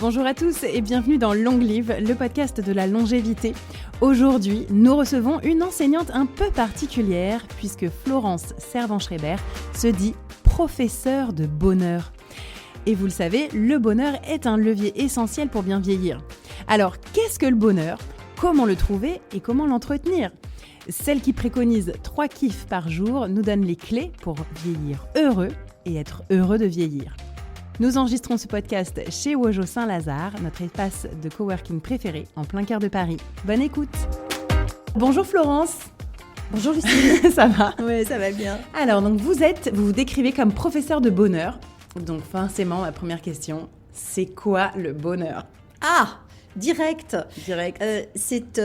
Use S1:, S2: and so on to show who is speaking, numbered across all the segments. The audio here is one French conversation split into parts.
S1: Bonjour à tous et bienvenue dans Long Live, le podcast de la longévité. Aujourd'hui, nous recevons une enseignante un peu particulière puisque Florence Servan-Schreiber se dit professeure de bonheur. Et vous le savez, le bonheur est un levier essentiel pour bien vieillir. Alors, qu'est-ce que le bonheur ? Comment le trouver et comment l'entretenir ? Celle qui préconise 3 kiffs par jour nous donne les clés pour vieillir heureux et être heureux de vieillir. Nous enregistrons ce podcast chez Wojo Saint-Lazare, notre espace de coworking préféré en plein cœur de Paris. Bonne écoute. Bonjour Florence.
S2: Bonjour Lucie.
S1: Ça va ?
S2: Oui, ça va bien.
S1: Alors, donc vous vous décrivez comme professeur de bonheur. Donc forcément, ma première question, c'est quoi le bonheur ?
S2: Ah, direct. C'est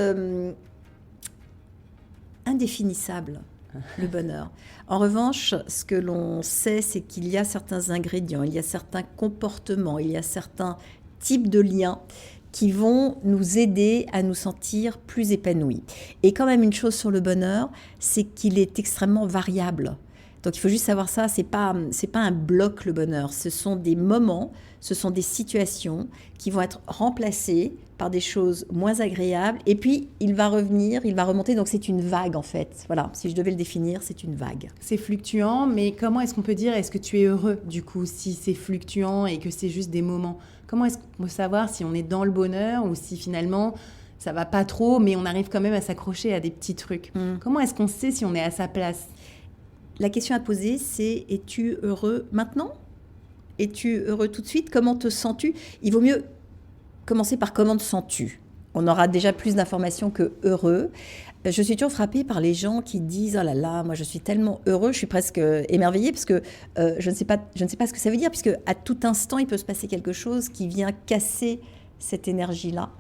S2: indéfinissable, le bonheur. En revanche, ce que l'on sait, c'est qu'il y a certains ingrédients, il y a certains comportements, il y a certains types de liens qui vont nous aider à nous sentir plus épanouis. Et quand même, une chose sur le bonheur, c'est qu'il est extrêmement variable. Donc il faut juste savoir ça, c'est pas un bloc le bonheur, ce sont des moments, ce sont des situations qui vont être remplacées par des choses moins agréables et puis il va revenir, il va remonter, donc c'est une vague en fait. Voilà, si je devais le définir, c'est une vague.
S1: C'est fluctuant, mais comment est-ce qu'on peut dire, est-ce que tu es heureux du coup, si c'est fluctuant et que c'est juste des moments ? Comment est-ce qu'on peut savoir si on est dans le bonheur ou si finalement ça va pas trop, mais on arrive quand même à s'accrocher à des petits trucs ? Comment est-ce qu'on sait si on est à sa place ?
S2: La question à poser, c'est « es-tu heureux maintenant ? Es-tu heureux tout de suite ? Comment te sens-tu » Il vaut mieux commencer par « comment te sens-tu » ? On aura déjà plus d'informations que « heureux ». Je suis toujours frappée par les gens qui disent « oh là là, moi je suis tellement heureux », je suis presque émerveillée parce que je ne sais pas ce que ça veut dire, puisque à tout instant, il peut se passer quelque chose qui vient casser cette énergie-là.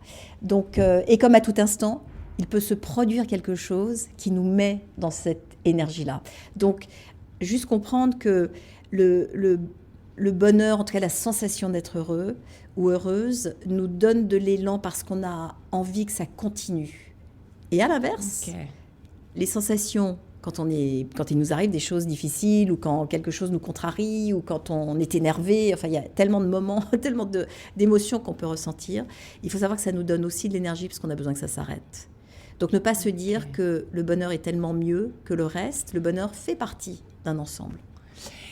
S2: Donc, et comme à tout instant, il peut se produire quelque chose qui nous met dans cette énergie-là. Donc, juste comprendre que le bonheur, en tout cas la sensation d'être heureux ou heureuse, nous donne de l'élan parce qu'on a envie que ça continue. Et à l'inverse, les sensations, quand il nous arrive des choses difficiles ou quand quelque chose nous contrarie ou quand on est énervé, enfin il y a tellement de moments, tellement d'émotions qu'on peut ressentir, il faut savoir que ça nous donne aussi de l'énergie parce qu'on a besoin que ça s'arrête. Donc, ne pas se dire que le bonheur est tellement mieux que le reste. Le bonheur fait partie d'un ensemble.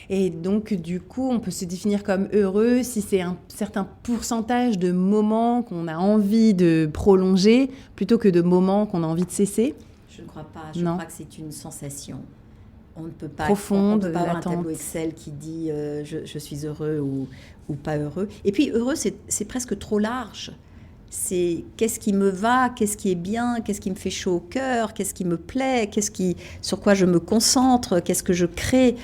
S1: Et donc, du coup, on peut se définir comme heureux si c'est un certain pourcentage de moments qu'on a envie de prolonger plutôt que de moments qu'on a envie de cesser.
S2: Je ne crois pas. Je crois que c'est une sensation. On ne peut pas,
S1: profonde,
S2: on peut pas avoir
S1: latente.
S2: Un tableau Excel qui dit je suis heureux ou pas heureux. Et puis, heureux, c'est presque trop large. C'est qu'est-ce qui me va, qu'est-ce qui est bien, qu'est-ce qui me fait chaud au cœur, qu'est-ce qui me plaît, sur quoi je me concentre, qu'est-ce que je crée.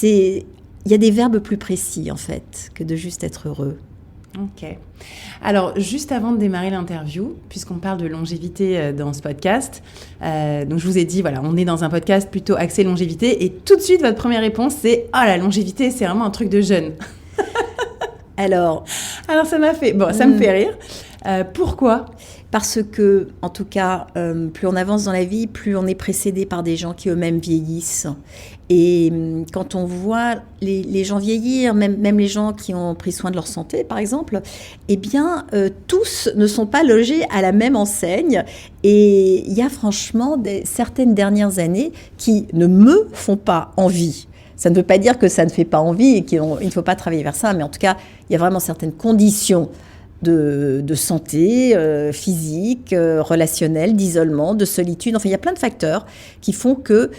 S2: Il y a des verbes plus précis en fait que de juste être heureux.
S1: Ok. Alors, juste avant de démarrer l'interview, puisqu'on parle de longévité dans ce podcast, donc je vous ai dit, voilà, on est dans un podcast plutôt axé longévité, et tout de suite, votre première réponse, c'est « Ah, la longévité, c'est vraiment un truc de jeune ». Alors, ça me fait rire. Pourquoi ?
S2: Parce que, en tout cas, plus on avance dans la vie, plus on est précédé par des gens qui eux-mêmes vieillissent. Et quand on voit les gens vieillir, même les gens qui ont pris soin de leur santé, par exemple, eh bien, tous ne sont pas logés à la même enseigne. Et il y a franchement certaines dernières années qui ne me font pas envie. Ça ne veut pas dire que ça ne fait pas envie et qu'il ne faut pas travailler vers ça, mais en tout cas, il y a vraiment certaines conditions de santé physique, relationnelle, d'isolement, de solitude. Enfin, il y a plein de facteurs qui font que,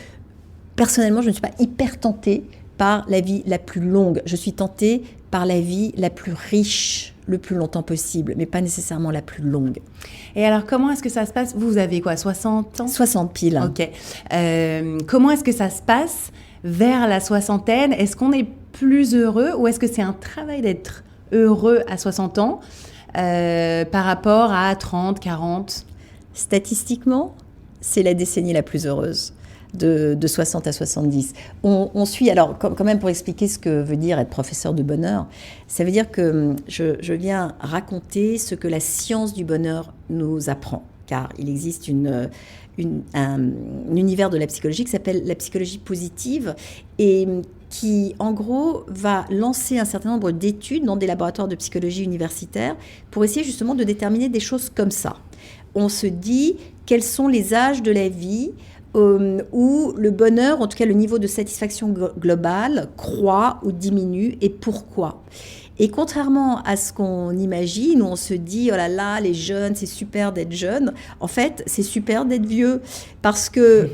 S2: personnellement, je ne suis pas hyper tentée par la vie la plus longue. Je suis tentée par la vie la plus riche, le plus longtemps possible, mais pas nécessairement la plus longue.
S1: Et alors, comment est-ce que ça se passe ? Vous avez quoi, 60 ans ?
S2: 60 pile.
S1: Ok. Comment est-ce que ça se passe vers la soixantaine ? Est-ce qu'on est plus heureux ou est-ce que c'est un travail d'être heureux à 60 ans par rapport à 30, 40 ?
S2: Statistiquement, c'est la décennie la plus heureuse. De 60 à 70. On suit, alors quand même pour expliquer ce que veut dire être professeur de bonheur, ça veut dire que je viens raconter ce que la science du bonheur nous apprend, car il existe un univers de la psychologie qui s'appelle la psychologie positive, et qui, en gros, va lancer un certain nombre d'études dans des laboratoires de psychologie universitaire pour essayer justement de déterminer des choses comme ça. On se dit quels sont les âges de la vie où le bonheur, en tout cas le niveau de satisfaction globale, croît ou diminue et pourquoi. Et contrairement à ce qu'on imagine, où on se dit « oh là là, les jeunes, c'est super d'être jeunes », en fait, c'est super d'être vieux. Parce que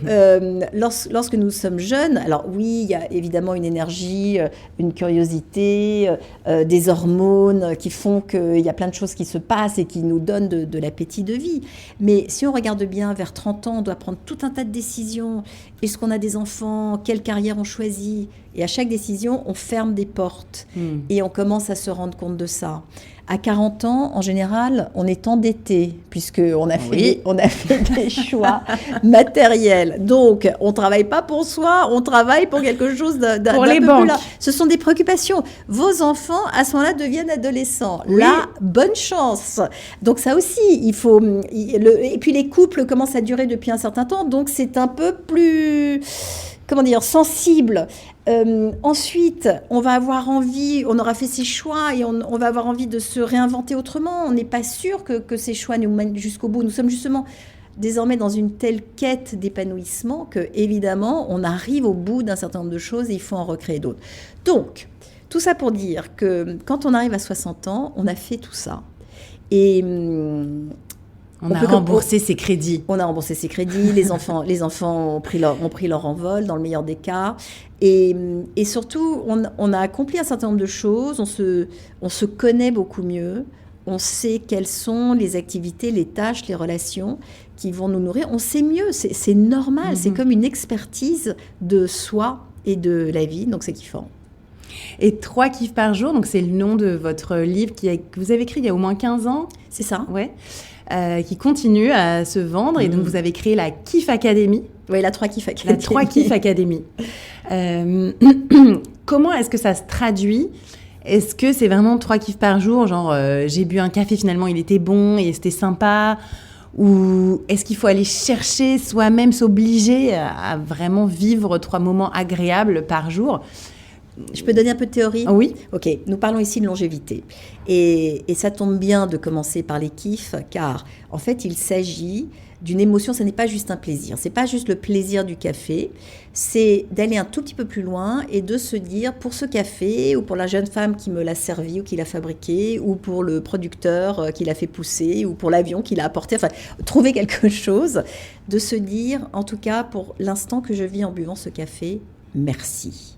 S2: lorsque nous sommes jeunes, alors oui, il y a évidemment une énergie, une curiosité, des hormones qui font qu'il y a plein de choses qui se passent et qui nous donnent de l'appétit de vie. Mais si on regarde bien, vers 30 ans, on doit prendre tout un tas de décisions. Est-ce qu'on a des enfants? Quelle carrière on choisit? Et à chaque décision, on ferme des portes et on commence à se rendre compte de ça. À 40 ans, en général, on est endetté puisqu'on a fait, on a fait des choix matériels. Donc, on ne travaille pas pour soi, on travaille pour quelque chose d'un peu
S1: les
S2: plus
S1: banques.
S2: large. Ce sont des préoccupations. Vos enfants, à ce moment-là, deviennent adolescents. Oui. Là, bonne chance. Donc ça aussi, il faut... Et puis les couples commencent à durer depuis un certain temps, donc c'est un peu plus... comment dire, sensible. Ensuite, on va avoir envie, on aura fait ses choix et on va avoir envie de se réinventer autrement. On n'est pas sûr que ces choix nous mènent jusqu'au bout. Nous sommes justement désormais dans une telle quête d'épanouissement que, évidemment, on arrive au bout d'un certain nombre de choses et il faut en recréer d'autres. Donc, tout ça pour dire que quand on arrive à 60 ans, on a fait tout ça. Et...
S1: on a remboursé ses crédits.
S2: On a remboursé ses crédits, les enfants ont pris leur envol, dans le meilleur des cas. Et surtout, on a accompli un certain nombre de choses, on se connaît beaucoup mieux, on sait quelles sont les activités, les tâches, les relations qui vont nous nourrir. On sait mieux, c'est normal, c'est comme une expertise de soi et de la vie, donc c'est kiffant.
S1: Et 3 kiffs par jour, donc c'est le nom de votre livre que vous avez écrit il y a au moins 15 ans.
S2: C'est ça.
S1: Ouais. Qui continue à se vendre. Et donc, vous avez créé la Kiff Academy.
S2: Oui, la 3 Kiff Academy.
S1: La 3 Kiff Academy. Comment est-ce que ça se traduit? Est-ce que c'est vraiment 3 kiffs par jour? Genre, j'ai bu un café, finalement, il était bon et c'était sympa? Ou est-ce qu'il faut aller chercher soi-même, s'obliger à vraiment vivre 3 moments agréables par jour?
S2: Je peux donner un peu de théorie?
S1: Oui.
S2: Ok, nous parlons ici de longévité. Et ça tombe bien de commencer par les kiffs, car en fait, il s'agit d'une émotion, ce n'est pas juste un plaisir. Ce n'est pas juste le plaisir du café, c'est d'aller un tout petit peu plus loin et de se dire, pour ce café, ou pour la jeune femme qui me l'a servi ou qui l'a fabriqué, ou pour le producteur qui l'a fait pousser, ou pour l'avion qui l'a apporté, enfin, trouver quelque chose, de se dire, en tout cas, pour l'instant que je vis en buvant ce café, merci.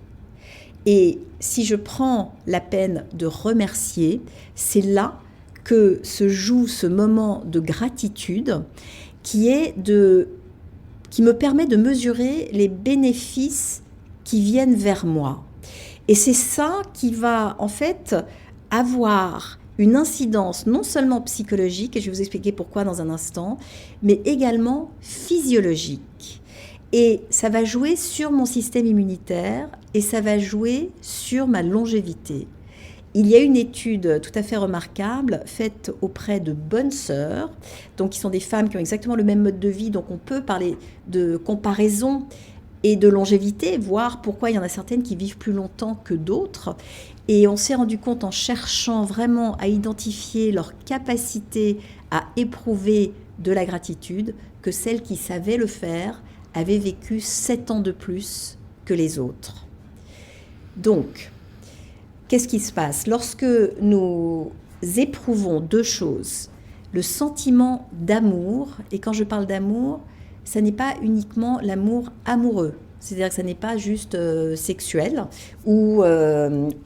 S2: Et si je prends la peine de remercier, c'est là que se joue ce moment de gratitude qui me permet de mesurer les bénéfices qui viennent vers moi. Et c'est ça qui va en fait avoir une incidence non seulement psychologique, et je vais vous expliquer pourquoi dans un instant, mais également physiologique. Et ça va jouer sur mon système immunitaire et ça va jouer sur ma longévité. Il y a une étude tout à fait remarquable faite auprès de bonnes sœurs, donc qui sont des femmes qui ont exactement le même mode de vie, donc on peut parler de comparaison et de longévité, voir pourquoi il y en a certaines qui vivent plus longtemps que d'autres. Et on s'est rendu compte en cherchant vraiment à identifier leur capacité à éprouver de la gratitude que celles qui savaient le faire avaient vécu 7 ans de plus que les autres. Donc, qu'est-ce qui se passe? Lorsque nous éprouvons 2 choses, le sentiment d'amour, et quand je parle d'amour, ça n'est pas uniquement l'amour amoureux, c'est-à-dire que ça n'est pas juste sexuel ou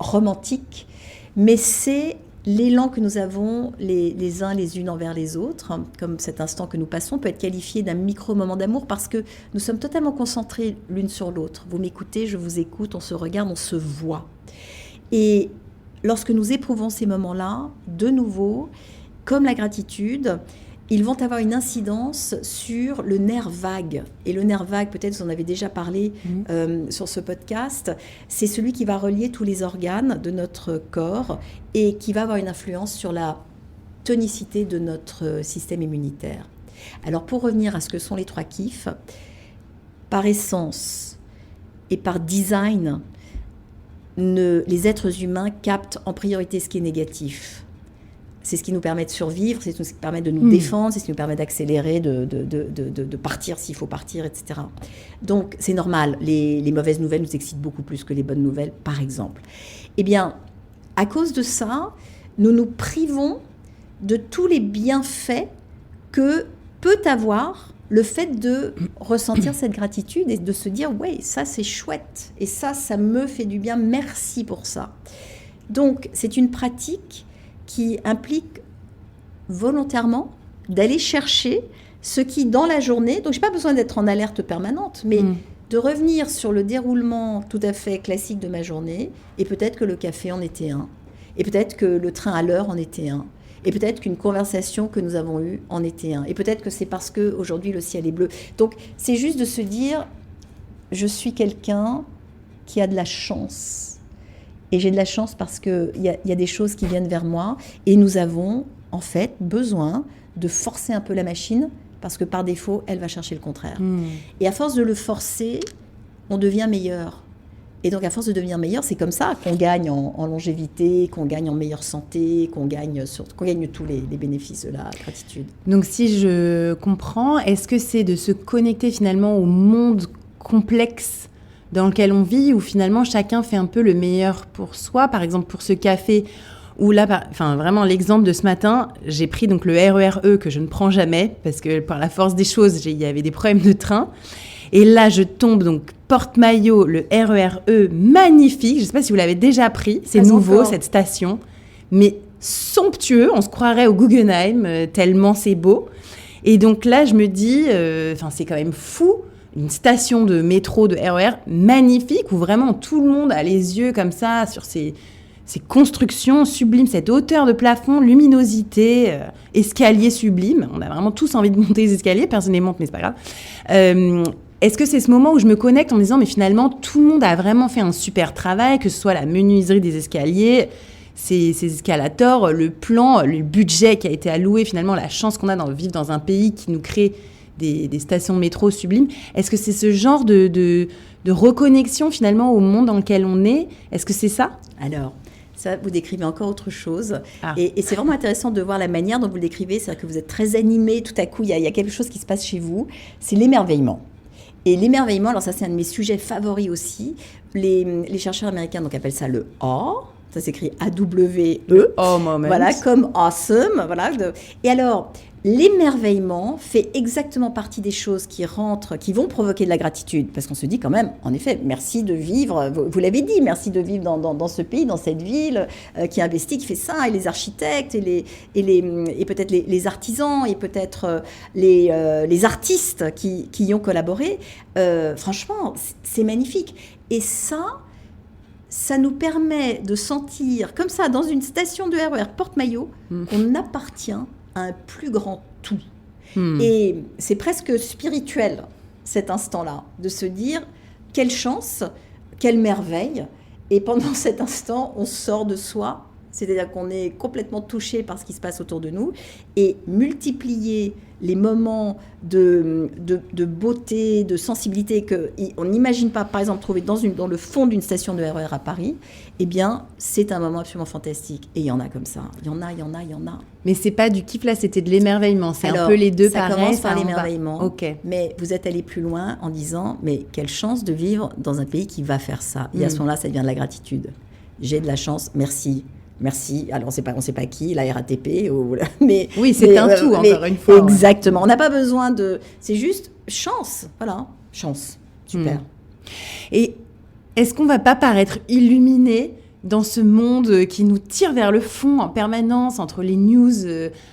S2: romantique, mais c'est l'élan que nous avons les uns les unes envers les autres, comme cet instant que nous passons, peut être qualifié d'un micro-moment d'amour parce que nous sommes totalement concentrés l'une sur l'autre. Vous m'écoutez, je vous écoute, on se regarde, on se voit. Et lorsque nous éprouvons ces moments-là, de nouveau, comme la gratitude, ils vont avoir une incidence sur le nerf vague. Et le nerf vague, peut-être vous en avez déjà parlé sur ce podcast, c'est celui qui va relier tous les organes de notre corps et qui va avoir une influence sur la tonicité de notre système immunitaire. Alors pour revenir à ce que sont les 3 kiffs, par essence et par design, les êtres humains captent en priorité ce qui est négatif. C'est ce qui nous permet de survivre, c'est ce qui nous permet de nous défendre, c'est ce qui nous permet d'accélérer, de partir s'il faut partir, etc. Donc, c'est normal. Les mauvaises nouvelles nous excitent beaucoup plus que les bonnes nouvelles, par exemple. Eh bien, à cause de ça, nous nous privons de tous les bienfaits que peut avoir le fait de ressentir cette gratitude et de se dire « ouais, ça c'est chouette et ça me fait du bien, merci pour ça ». Donc, c'est une pratique qui implique volontairement d'aller chercher ce qui, dans la journée, donc je n'ai pas besoin d'être en alerte permanente, mais de revenir sur le déroulement tout à fait classique de ma journée, et peut-être que le café en était un, et peut-être que le train à l'heure en était un, et peut-être qu'une conversation que nous avons eue en était un, et peut-être que c'est parce qu'aujourd'hui le ciel est bleu. Donc c'est juste de se dire, je suis quelqu'un qui a de la chance. Et j'ai de la chance parce qu'il y a des choses qui viennent vers moi, et nous avons en fait besoin de forcer un peu la machine, parce que par défaut, elle va chercher le contraire. Et à force de le forcer, on devient meilleur. Et donc, à force de devenir meilleur, c'est comme ça qu'on gagne en longévité, qu'on gagne en meilleure santé, qu'on gagne tous les bénéfices de la gratitude.
S1: Donc, si je comprends, est-ce que c'est de se connecter finalement au monde complexe dans lequel on vit, où finalement chacun fait un peu le meilleur pour soi? Par exemple, pour ce café, où là, vraiment l'exemple de ce matin, j'ai pris donc le RER-E que je ne prends jamais, parce que par la force des choses, il y avait des problèmes de train. Et là, je tombe donc porte-maillot, le RER-E magnifique. Je ne sais pas si vous l'avez déjà pris, c'est nouveau cette station, mais somptueux, on se croirait au Guggenheim, tellement c'est beau. Et donc là, je me dis, c'est quand même fou, une station de métro, de RER magnifique, où vraiment tout le monde a les yeux comme ça sur ces constructions sublimes, cette hauteur de plafond, luminosité, escalier sublime. On a vraiment tous envie de monter les escaliers, personne ne les monte, mais c'est pas grave. Est-ce que c'est ce moment où je me connecte en me disant, mais finalement, tout le monde a vraiment fait un super travail, que ce soit la menuiserie des escaliers, ces escalators, le plan, le budget qui a été alloué, finalement, la chance qu'on a de vivre dans un pays qui nous crée des stations de métro sublimes. Est-ce que c'est ce genre de reconnexion, finalement, au monde dans lequel on est? Est-ce que c'est ça?
S2: Alors, ça, vous décrivez encore autre chose. Et c'est vraiment intéressant de voir la manière dont vous le décrivez. C'est-à-dire que vous êtes très animé, tout à coup, il y a quelque chose qui se passe chez vous. C'est l'émerveillement. Et l'émerveillement, alors ça, c'est un de mes sujets favoris aussi. Les chercheurs américains donc, appellent ça le awe. Ça s'écrit A-W-E.
S1: Oh, moment.
S2: Voilà, comme awesome. Voilà. Et alors, l'émerveillement fait exactement partie des choses qui vont provoquer de la gratitude. Parce qu'on se dit quand même, en effet, merci de vivre, vous l'avez dit, merci de vivre dans ce pays, dans cette ville, qui investit, qui fait ça, et les architectes, et peut-être les artisans, et peut-être les artistes qui y ont collaboré. Franchement, c'est magnifique. Et ça nous permet de sentir, comme ça, dans une station de RER porte-maillot, qu'on appartient à un plus grand tout. Et c'est presque spirituel, cet instant-là, de se dire, quelle chance, quelle merveille. Et pendant cet instant, on sort de soi, c'est-à-dire qu'on est complètement touché par ce qui se passe autour de nous, et multiplier les moments de beauté, de sensibilité qu'on n'imagine pas, par exemple, trouver dans le fond d'une station de RER à Paris, eh bien, c'est un moment absolument fantastique. Et il y en a comme ça. Il y en a.
S1: Mais c'est pas du kiff, là, c'était de l'émerveillement. C'est un peu les deux pareils.
S2: Ça commence par l'émerveillement.
S1: Okay.
S2: Mais vous êtes allé plus loin en disant, mais quelle chance de vivre dans un pays qui va faire ça. Et à ce moment-là, ça devient de la gratitude. J'ai de la chance, merci. Merci. Alors, on ne sait pas qui, la RATP. Mais,
S1: oui, c'est un tout, encore une fois.
S2: Exactement. On n'a pas besoin de... C'est juste chance. Voilà. Chance. Super.
S1: Et est-ce qu'on ne va pas paraître illuminé dans ce monde qui nous tire vers le fond en permanence, entre les news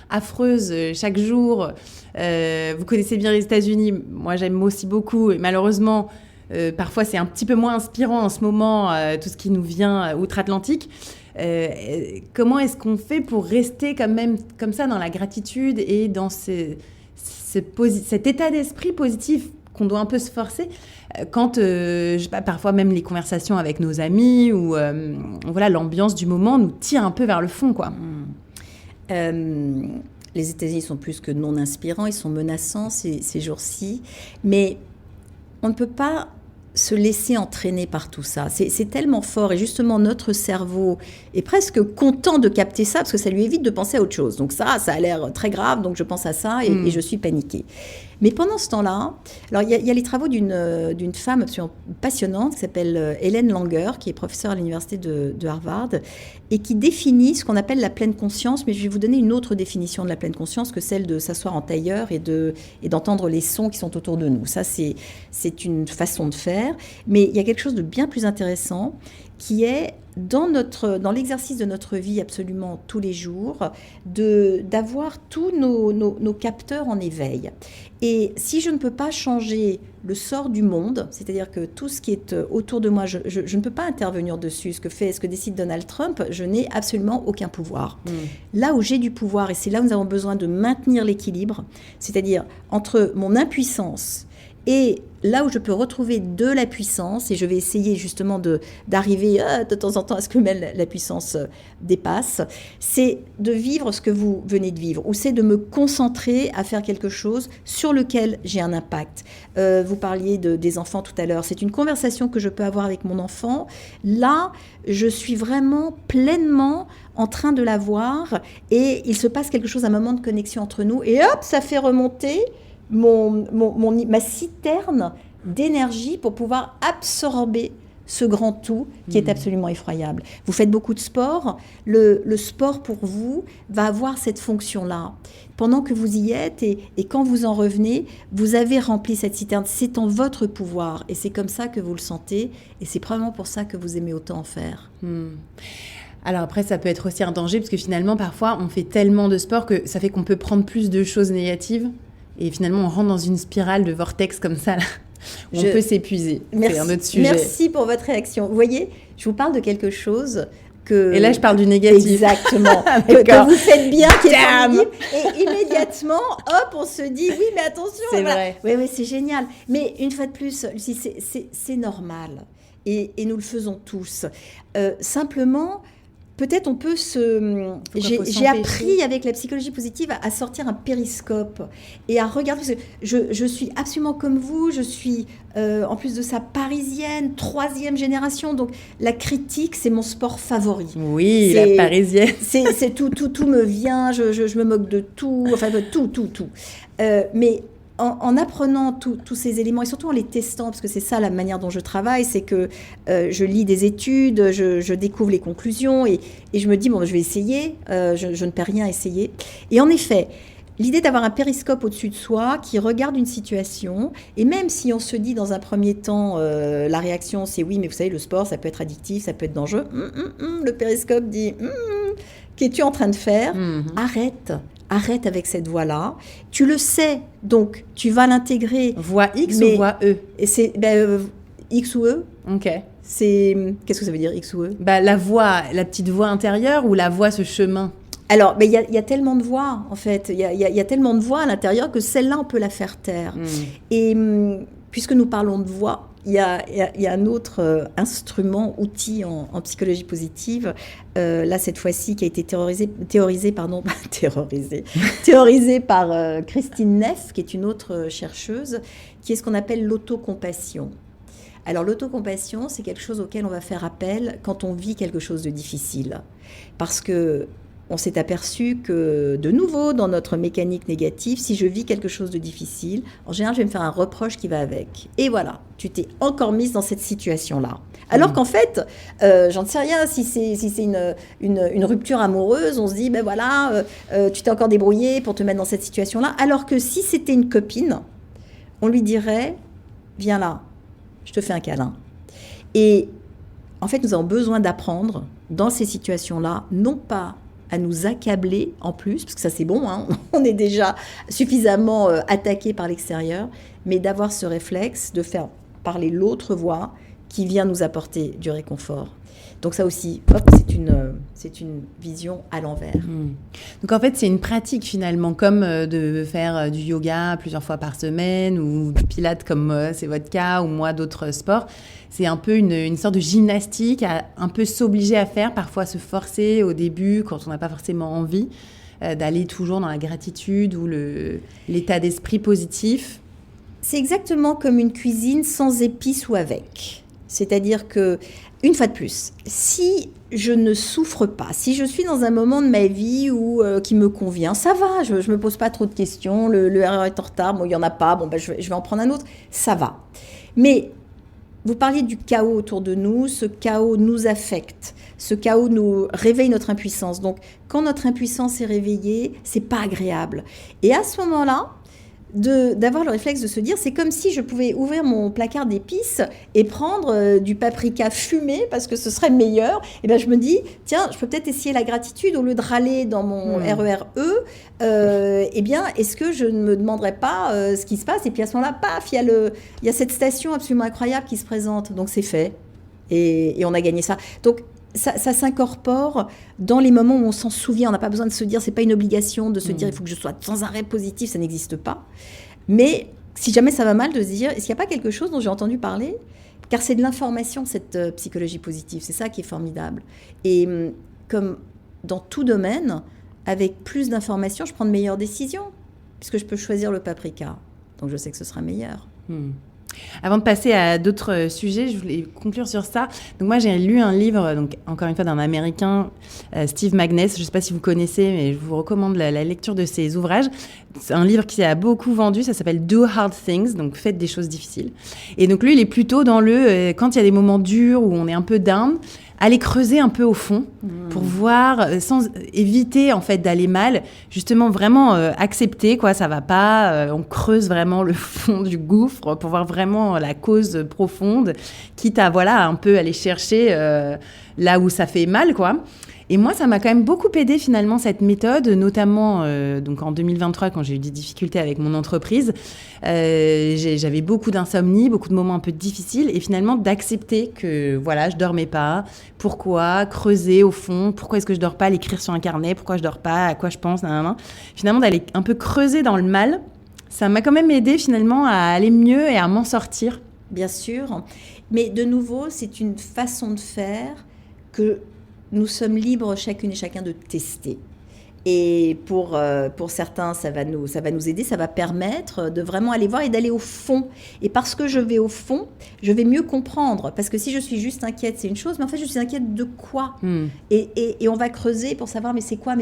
S1: affreuses chaque jour? Vous connaissez bien les États-Unis. Moi, j'aime aussi beaucoup. Et malheureusement, parfois, c'est un petit peu moins inspirant en ce moment, tout ce qui nous vient outre-Atlantique. Comment est-ce qu'on fait pour rester quand même comme ça dans la gratitude et dans cet état d'esprit positif qu'on doit un peu se forcer quand, je sais pas, parfois même les conversations avec nos amis ou l'ambiance du moment nous tire un peu vers le fond, quoi.
S2: Les États-Unis sont plus que non inspirants, ils sont menaçants ces jours-ci, mais on ne peut pas se laisser entraîner par tout ça. C'est tellement fort et justement notre cerveau est presque content de capter ça parce que ça lui évite de penser à autre chose. Donc ça a l'air très grave, donc je pense à ça et je suis paniquée. Mais pendant ce temps-là, alors il y a les travaux d'une femme absolument passionnante qui s'appelle Hélène Langer, qui est professeure à l'université de Harvard et qui définit ce qu'on appelle la pleine conscience, mais je vais vous donner une autre définition de la pleine conscience que celle de s'asseoir en tailleur et d'entendre les sons qui sont autour de nous. Ça, c'est une façon de faire, mais il y a quelque chose de bien plus intéressant qui est dans l'exercice de notre vie absolument tous les jours, d'avoir tous nos capteurs en éveil. Et si je ne peux pas changer le sort du monde, c'est-à-dire que tout ce qui est autour de moi, je ne peux pas intervenir dessus, ce que décide Donald Trump, je n'ai absolument aucun pouvoir. Là où j'ai du pouvoir, et c'est là où nous avons besoin de maintenir l'équilibre, c'est-à-dire entre mon impuissance et là où je peux retrouver de la puissance, et je vais essayer justement d'arriver de temps en temps à ce que la puissance dépasse, c'est de vivre ce que vous venez de vivre, ou c'est de me concentrer à faire quelque chose sur lequel j'ai un impact. Vous parliez des enfants tout à l'heure, c'est une conversation que je peux avoir avec mon enfant. Là, je suis vraiment pleinement en train de l'avoir, et il se passe quelque chose, un moment de connexion entre nous, et hop, ça fait remonter ma citerne d'énergie pour pouvoir absorber ce grand tout qui est absolument effroyable. Vous faites beaucoup de sport, le sport pour vous va avoir cette fonction-là. Pendant que vous y êtes et quand vous en revenez, vous avez rempli cette citerne, c'est en votre pouvoir et c'est comme ça que vous le sentez et c'est probablement pour ça que vous aimez autant en faire.
S1: Alors après, ça peut être aussi un danger parce que finalement, parfois, on fait tellement de sport que ça fait qu'on peut prendre plus de choses négatives. Et finalement, on rentre dans une spirale de vortex comme ça, là, où on peut s'épuiser. C'est un autre sujet.
S2: Merci pour votre réaction. Vous voyez, je vous parle de quelque chose que...
S1: Et là, je parle du négatif.
S2: Exactement. que vous faites bien, qui est formidable. Et immédiatement, hop, on se dit, oui, mais attention.
S1: C'est vrai.
S2: Oui, c'est génial. Mais une fois de plus, Lucie, c'est normal. Et nous le faisons tous. Simplement... Peut-être on peut J'ai appris avec la psychologie positive à sortir un périscope et à regarder. Je suis absolument comme vous. Je suis, en plus de ça, parisienne, 3e génération. Donc, la critique, c'est mon sport favori.
S1: Oui, la parisienne.
S2: C'est tout me vient. Je me moque de tout. Enfin, tout. Mais... En apprenant tous ces éléments et surtout en les testant, parce que c'est ça la manière dont je travaille, c'est que je lis des études, je découvre les conclusions et je me dis, bon, je vais essayer, je ne perds rien à essayer. Et en effet, l'idée d'avoir un périscope au-dessus de soi qui regarde une situation, et même si on se dit dans un premier temps, la réaction c'est oui, mais vous savez, le sport, ça peut être addictif, ça peut être dangereux, le périscope dit, qu'es-tu en train de faire ? Arrête avec cette voix-là. Tu le sais, donc tu vas l'intégrer.
S1: Voix X ou voix E ?
S2: Et c'est X ou E.
S1: Ok.
S2: Qu'est-ce que ça veut dire, X ou E ?
S1: La voix, la petite voix intérieure ou la voix, ce chemin ?
S2: Alors, il y a tellement de voix, en fait. Il y a tellement de voix à l'intérieur que celle-là, on peut la faire taire. Et puisque nous parlons de voix, il y a un autre instrument, outil en psychologie positive, là cette fois-ci qui a été théorisé par Christine Neff, qui est une autre chercheuse, qui est ce qu'on appelle l'autocompassion. Alors l'autocompassion, c'est quelque chose auquel on va faire appel quand on vit quelque chose de difficile. Parce que on s'est aperçu que, de nouveau, dans notre mécanique négative, si je vis quelque chose de difficile, en général, je vais me faire un reproche qui va avec. Et voilà, tu t'es encore mise dans cette situation-là. Alors qu'en fait, j'en sais rien, si c'est une rupture amoureuse, on se dit, ben voilà, tu t'es encore débrouillée pour te mettre dans cette situation-là. Alors que si c'était une copine, on lui dirait, viens là, je te fais un câlin. Et en fait, nous avons besoin d'apprendre, dans ces situations-là, non pas à nous accabler en plus, parce que ça c'est bon, hein, on est déjà suffisamment attaqué par l'extérieur, mais d'avoir ce réflexe de faire parler l'autre voix qui vient nous apporter du réconfort. Donc ça aussi, c'est une vision à l'envers.
S1: Donc en fait, c'est une pratique finalement, comme de faire du yoga plusieurs fois par semaine ou du pilates comme c'est votre cas ou moi d'autres sports. C'est un peu une sorte de gymnastique à un peu s'obliger à faire, parfois se forcer au début quand on n'a pas forcément envie d'aller toujours dans la gratitude ou l'état d'esprit positif.
S2: C'est exactement comme une cuisine sans épices ou avec. C'est-à-dire que, une fois de plus, si je ne souffre pas, si je suis dans un moment de ma vie qui me convient, ça va, je ne me pose pas trop de questions, le RER est en retard, bon, il n'y en a pas, bon, ben, je vais en prendre un autre, ça va. Mais vous parliez du chaos autour de nous, ce chaos nous affecte, ce chaos nous réveille notre impuissance. Donc, quand notre impuissance est réveillée, c'est pas agréable. Et à ce moment-là, d'avoir le réflexe de se dire, c'est comme si je pouvais ouvrir mon placard d'épices et prendre du paprika fumé parce que ce serait meilleur. Et bien je me dis, tiens, je peux peut-être essayer la gratitude au lieu de râler dans mon RER E. Eh bien, est-ce que je ne me demanderais pas ce qui se passe? Et puis à ce moment-là, paf, il y a cette station absolument incroyable qui se présente. Donc c'est fait. Et on a gagné ça. Donc ça s'incorpore dans les moments où on s'en souvient. On n'a pas besoin de se dire, c'est pas une obligation de se dire, il faut que je sois sans arrêt positif, ça n'existe pas. Mais si jamais ça va mal, de se dire, est-ce qu'il n'y a pas quelque chose dont j'ai entendu parler? Car c'est de l'information, cette psychologie positive. C'est ça qui est formidable. Et comme dans tout domaine, avec plus d'informations, je prends de meilleures décisions, puisque je peux choisir le paprika. Donc je sais que ce sera meilleur.
S1: Avant de passer à d'autres sujets, je voulais conclure sur ça. Donc moi, j'ai lu un livre, donc encore une fois d'un Américain, Steve Magness. Je ne sais pas si vous connaissez, mais je vous recommande la lecture de ses ouvrages. C'est un livre qui a beaucoup vendu, ça s'appelle Do Hard Things, donc faites des choses difficiles. Et donc lui, il est plutôt dans quand il y a des moments durs où on est un peu down, aller creuser un peu au fond pour voir, sans éviter en fait d'aller mal, justement vraiment accepter quoi, ça va pas, on creuse vraiment le fond du gouffre pour voir vraiment la cause profonde, quitte à un peu aller chercher là où ça fait mal quoi. Et moi, ça m'a quand même beaucoup aidé finalement cette méthode, notamment donc en 2023 quand j'ai eu des difficultés avec mon entreprise. J'avais beaucoup d'insomnie, beaucoup de moments un peu difficiles et finalement d'accepter que je dormais pas. Pourquoi? Creuser au fond. Pourquoi est-ce que je dors pas? L'écrire sur un carnet. Pourquoi je dors pas? À quoi je pense? Finalement, d'aller un peu creuser dans le mal, ça m'a quand même aidé finalement à aller mieux et à m'en sortir.
S2: Bien sûr, mais de nouveau, c'est une façon de faire que nous sommes libres chacune et chacun de tester. Et pour certains, ça va nous aider, ça va permettre de vraiment aller voir et d'aller au fond. Et parce que je vais au fond, je vais mieux comprendre. Parce que si je suis juste inquiète, c'est une chose, mais en fait, je suis inquiète de quoi? Et on va creuser pour savoir, mais c'est quoi?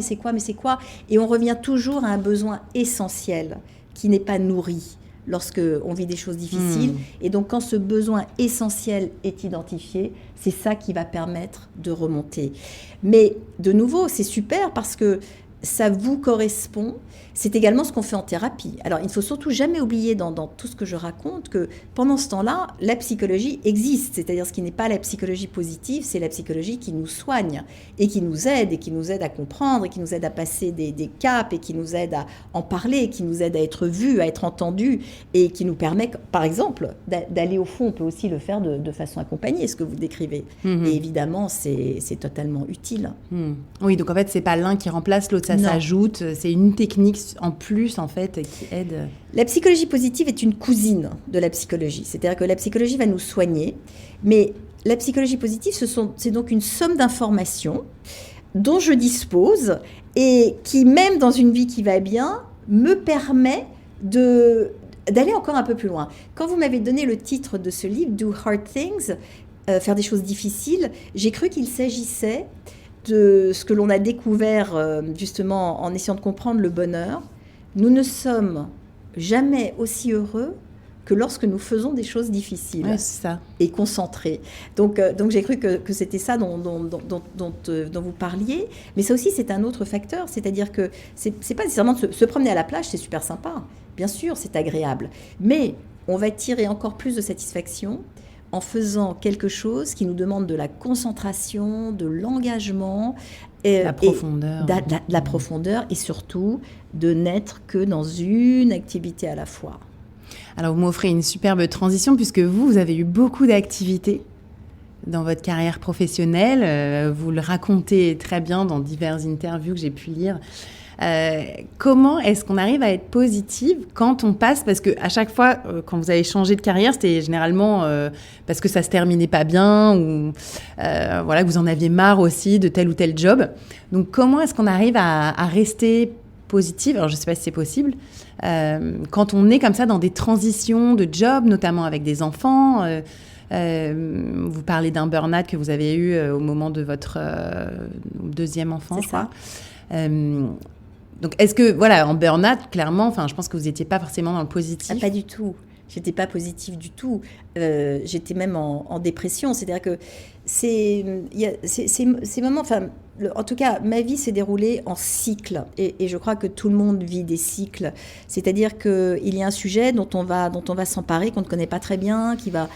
S2: Et on revient toujours à un besoin essentiel qui n'est pas nourri lorsqu'on vit des choses difficiles. Et donc, quand ce besoin essentiel est identifié, c'est ça qui va permettre de remonter. Mais de nouveau, c'est super parce que ça vous correspond. C'est également ce qu'on fait en thérapie. Alors, il ne faut surtout jamais oublier dans tout ce que je raconte que pendant ce temps-là, la psychologie existe. C'est-à-dire ce qui n'est pas la psychologie positive, c'est la psychologie qui nous soigne et qui nous aide à comprendre, et qui nous aide à passer des caps, et qui nous aide à en parler, et qui nous aide à être vus, à être entendus, et qui nous permet, par exemple, d'aller au fond. On peut aussi le faire de façon accompagnée, ce que vous décrivez. Et évidemment, c'est totalement utile.
S1: Oui, donc en fait, c'est pas l'un qui remplace l'autre, ça s'ajoute. C'est une technique en plus, en fait, qui aide.
S2: La psychologie positive est une cousine de la psychologie. C'est-à-dire que la psychologie va nous soigner, mais la psychologie positive, c'est donc une somme d'informations dont je dispose et qui, même dans une vie qui va bien, me permet d'aller encore un peu plus loin. Quand vous m'avez donné le titre de ce livre, Do Hard Things, faire des choses difficiles, j'ai cru qu'il s'agissait de ce que l'on a découvert justement en essayant de comprendre le bonheur. Nous ne sommes jamais aussi heureux que lorsque nous faisons des choses difficiles
S1: c'est ça.
S2: Et concentrés. Donc j'ai cru que c'était ça dont vous parliez. Mais ça aussi, c'est un autre facteur. C'est-à-dire que c'est pas nécessairement de se promener à la plage, c'est super sympa. Bien sûr, c'est agréable. Mais on va tirer encore plus de satisfaction en faisant quelque chose qui nous demande de la concentration, de l'engagement,
S1: la profondeur.
S2: De la profondeur et surtout de n'être que dans une activité à la fois.
S1: Alors vous m'offrez une superbe transition puisque vous avez eu beaucoup d'activités dans votre carrière professionnelle. Vous le racontez très bien dans diverses interviews que j'ai pu lire. Comment est-ce qu'on arrive à être positive quand on passe, parce qu'à chaque fois quand vous avez changé de carrière, c'était généralement parce que ça se terminait pas bien ou que vous en aviez marre aussi de tel ou tel job. Donc comment est-ce qu'on arrive à rester positive, alors je ne sais pas si c'est possible, quand on est comme ça dans des transitions de job, notamment avec des enfants. Vous parlez d'un burn-out que vous avez eu au moment de votre deuxième enfant, je crois. Donc, est-ce que, voilà, en burn-out, clairement, je pense que vous n'étiez pas forcément dans le positif.
S2: Pas du tout. J'étais pas positive du tout. J'étais même en dépression. C'est-à-dire que ces moments... en tout cas, ma vie s'est déroulée en cycle. Et je crois que tout le monde vit des cycles. C'est-à-dire qu'il y a un sujet dont on va s'emparer, qu'on ne connaît pas très bien, qui va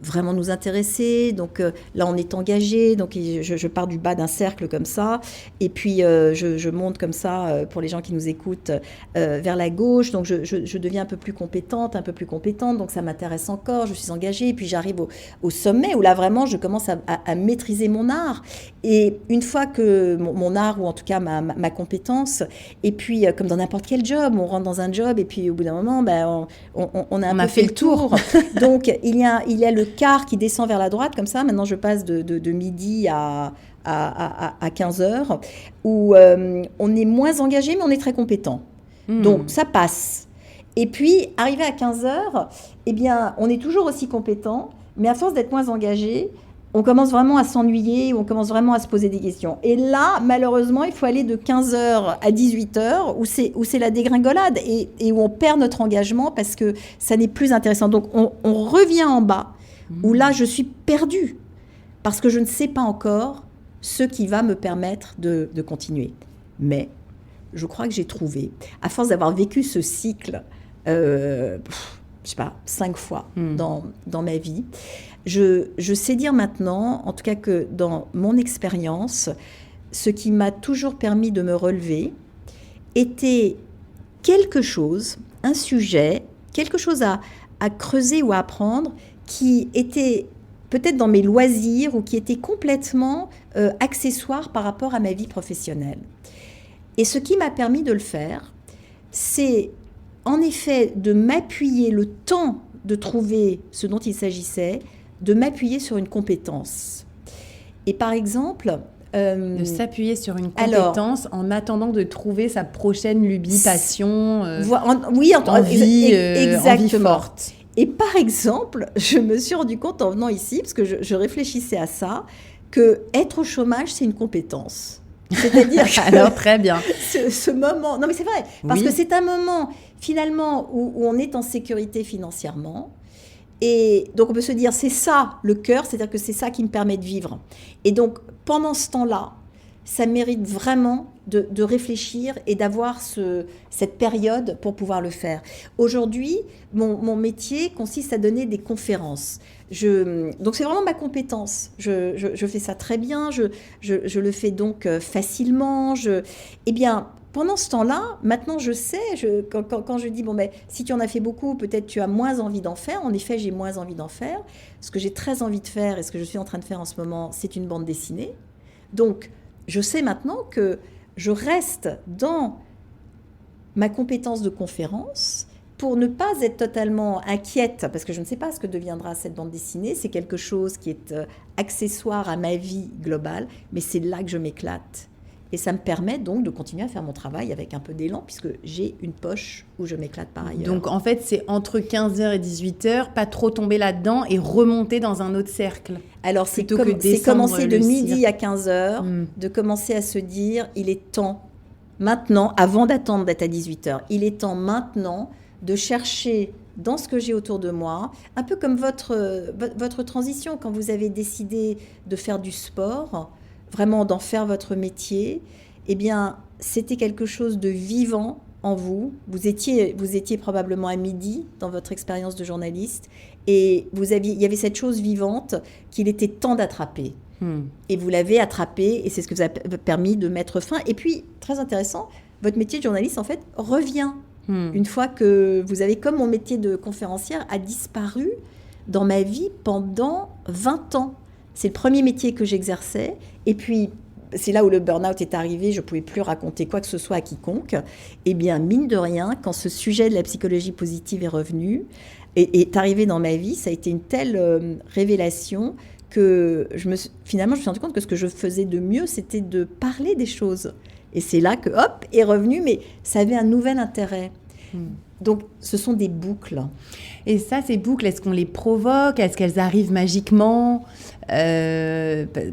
S2: vraiment nous intéresser. Donc là, on est engagé. Donc je pars du bas d'un cercle comme ça. Et puis, je monte comme ça, pour les gens qui nous écoutent, vers la gauche. Donc, je deviens un peu plus compétente. Donc, ça m'intéresse encore. Je suis engagée. Et puis, j'arrive au sommet où là, vraiment, je commence à maîtriser mon art. Et une fois que mon art, ou en tout cas ma compétence, et puis, comme dans n'importe quel job, on rentre dans un job et puis, au bout d'un moment, on a un peu fait le tour. Donc, il y a le quart qui descend vers la droite, comme ça. Maintenant, je passe de midi à 15 heures, où on est moins engagé, mais on est très compétent. Donc, ça passe. Et puis, arrivé à 15 heures, eh bien, on est toujours aussi compétent, mais à force d'être moins engagé, on commence vraiment à s'ennuyer, on commence vraiment à se poser des questions. Et là, malheureusement, il faut aller de 15 heures à 18 heures, où c'est la dégringolade, et où on perd notre engagement parce que ça n'est plus intéressant. Donc, on revient en bas, où là, je suis perdue, parce que je ne sais pas encore ce qui va me permettre de continuer. Mais je crois que j'ai trouvé, à force d'avoir vécu ce cycle, je sais pas, 5 fois dans ma vie, je sais dire maintenant, en tout cas que dans mon expérience, ce qui m'a toujours permis de me relever était quelque chose, un sujet, quelque chose à creuser ou à apprendre, qui était peut-être dans mes loisirs ou qui était complètement accessoire par rapport à ma vie professionnelle. Et ce qui m'a permis de le faire, c'est en effet de m'appuyer, le temps de trouver ce dont il s'agissait, de m'appuyer sur une compétence. Et par exemple...
S1: de s'appuyer sur une compétence en attendant de trouver sa prochaine lubie, passion, envie forte.
S2: Et par exemple, je me suis rendu compte en venant ici, parce que je réfléchissais à ça, que être au chômage, c'est une compétence. C'est-à-dire que
S1: alors très bien.
S2: Ce moment, non mais c'est vrai, parce que c'est un moment finalement où on est en sécurité financièrement. Et donc on peut se dire c'est ça le cœur, c'est-à-dire que c'est ça qui me permet de vivre. Et donc pendant ce temps-là, ça mérite vraiment de réfléchir et d'avoir cette période pour pouvoir le faire. Aujourd'hui, mon métier consiste à donner des conférences. Donc c'est vraiment ma compétence. Je fais ça très bien, je le fais donc facilement. Eh bien, pendant ce temps-là, maintenant je sais, quand je dis, si tu en as fait beaucoup, peut-être tu as moins envie d'en faire. En effet, j'ai moins envie d'en faire. Ce que j'ai très envie de faire et ce que je suis en train de faire en ce moment, c'est une bande dessinée. Donc, je sais maintenant que je reste dans ma compétence de conférence pour ne pas être totalement inquiète, parce que je ne sais pas ce que deviendra cette bande dessinée. C'est quelque chose qui est accessoire à ma vie globale, mais c'est là que je m'éclate. Et ça me permet donc de continuer à faire mon travail avec un peu d'élan, puisque j'ai une poche où je m'éclate par ailleurs.
S1: Donc en fait, c'est entre 15h et 18h, pas trop tomber là-dedans et remonter dans un autre cercle.
S2: Alors c'est commencer de midi à 15h, de commencer à se dire, il est temps maintenant, avant d'attendre d'être à 18h, il est temps maintenant de chercher dans ce que j'ai autour de moi, un peu comme votre transition, quand vous avez décidé de faire du sport, vraiment d'en faire votre métier, eh bien, c'était quelque chose de vivant en vous. Vous étiez probablement à midi dans votre expérience de journaliste et il y avait cette chose vivante qu'il était temps d'attraper. Et vous l'avez attrapé et c'est ce que vous a permis de mettre fin. Et puis, très intéressant, votre métier de journaliste, en fait, revient. Une fois que vous avez, comme mon métier de conférencière a disparu dans ma vie pendant 20 ans. C'est le premier métier que j'exerçais. Et puis, c'est là où le burn-out est arrivé. Je ne pouvais plus raconter quoi que ce soit à quiconque. Eh bien, mine de rien, quand ce sujet de la psychologie positive est revenu et est arrivé dans ma vie, ça a été une telle révélation finalement, je me suis rendu compte que ce que je faisais de mieux, c'était de parler des choses. Et c'est là que, hop, est revenu, mais ça avait un nouvel intérêt. Donc, ce sont des boucles.
S1: Et ça, ces boucles, est-ce qu'on les provoque? Est-ce qu'elles arrivent magiquement?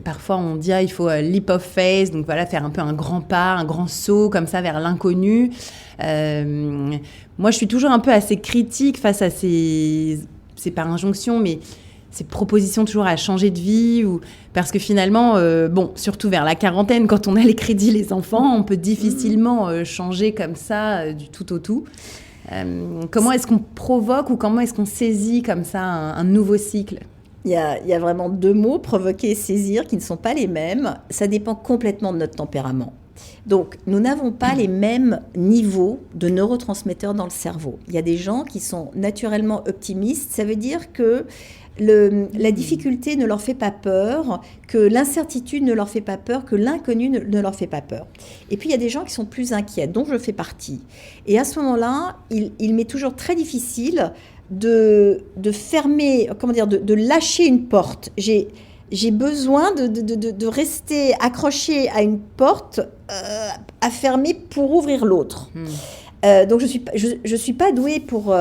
S1: Parfois, on dit il faut leap of faith, donc voilà, faire un peu un grand pas, un grand saut comme ça vers l'inconnu. Moi, je suis toujours un peu assez critique face à ces... C'est pas injonction, mais ces propositions toujours à changer de vie, parce que finalement, surtout vers la quarantaine, quand on a les crédits, les enfants, on peut difficilement changer comme ça du tout au tout. Comment est-ce qu'on provoque ou comment est-ce qu'on saisit comme ça un nouveau cycle?
S2: Il y a vraiment 2 mots, provoquer et saisir, qui ne sont pas les mêmes. Ça dépend complètement de notre tempérament. Donc, nous n'avons pas les mêmes niveaux de neurotransmetteurs dans le cerveau. Il y a des gens qui sont naturellement optimistes. Ça veut dire que la difficulté ne leur fait pas peur, que l'incertitude ne leur fait pas peur, que l'inconnu ne leur fait pas peur. Et puis, il y a des gens qui sont plus inquiets, dont je fais partie. Et à ce moment-là, il m'est toujours très difficile de fermer, de lâcher une porte. J'ai besoin de rester accroché à une porte à fermer pour ouvrir l'autre. Donc, je suis pas douée pour...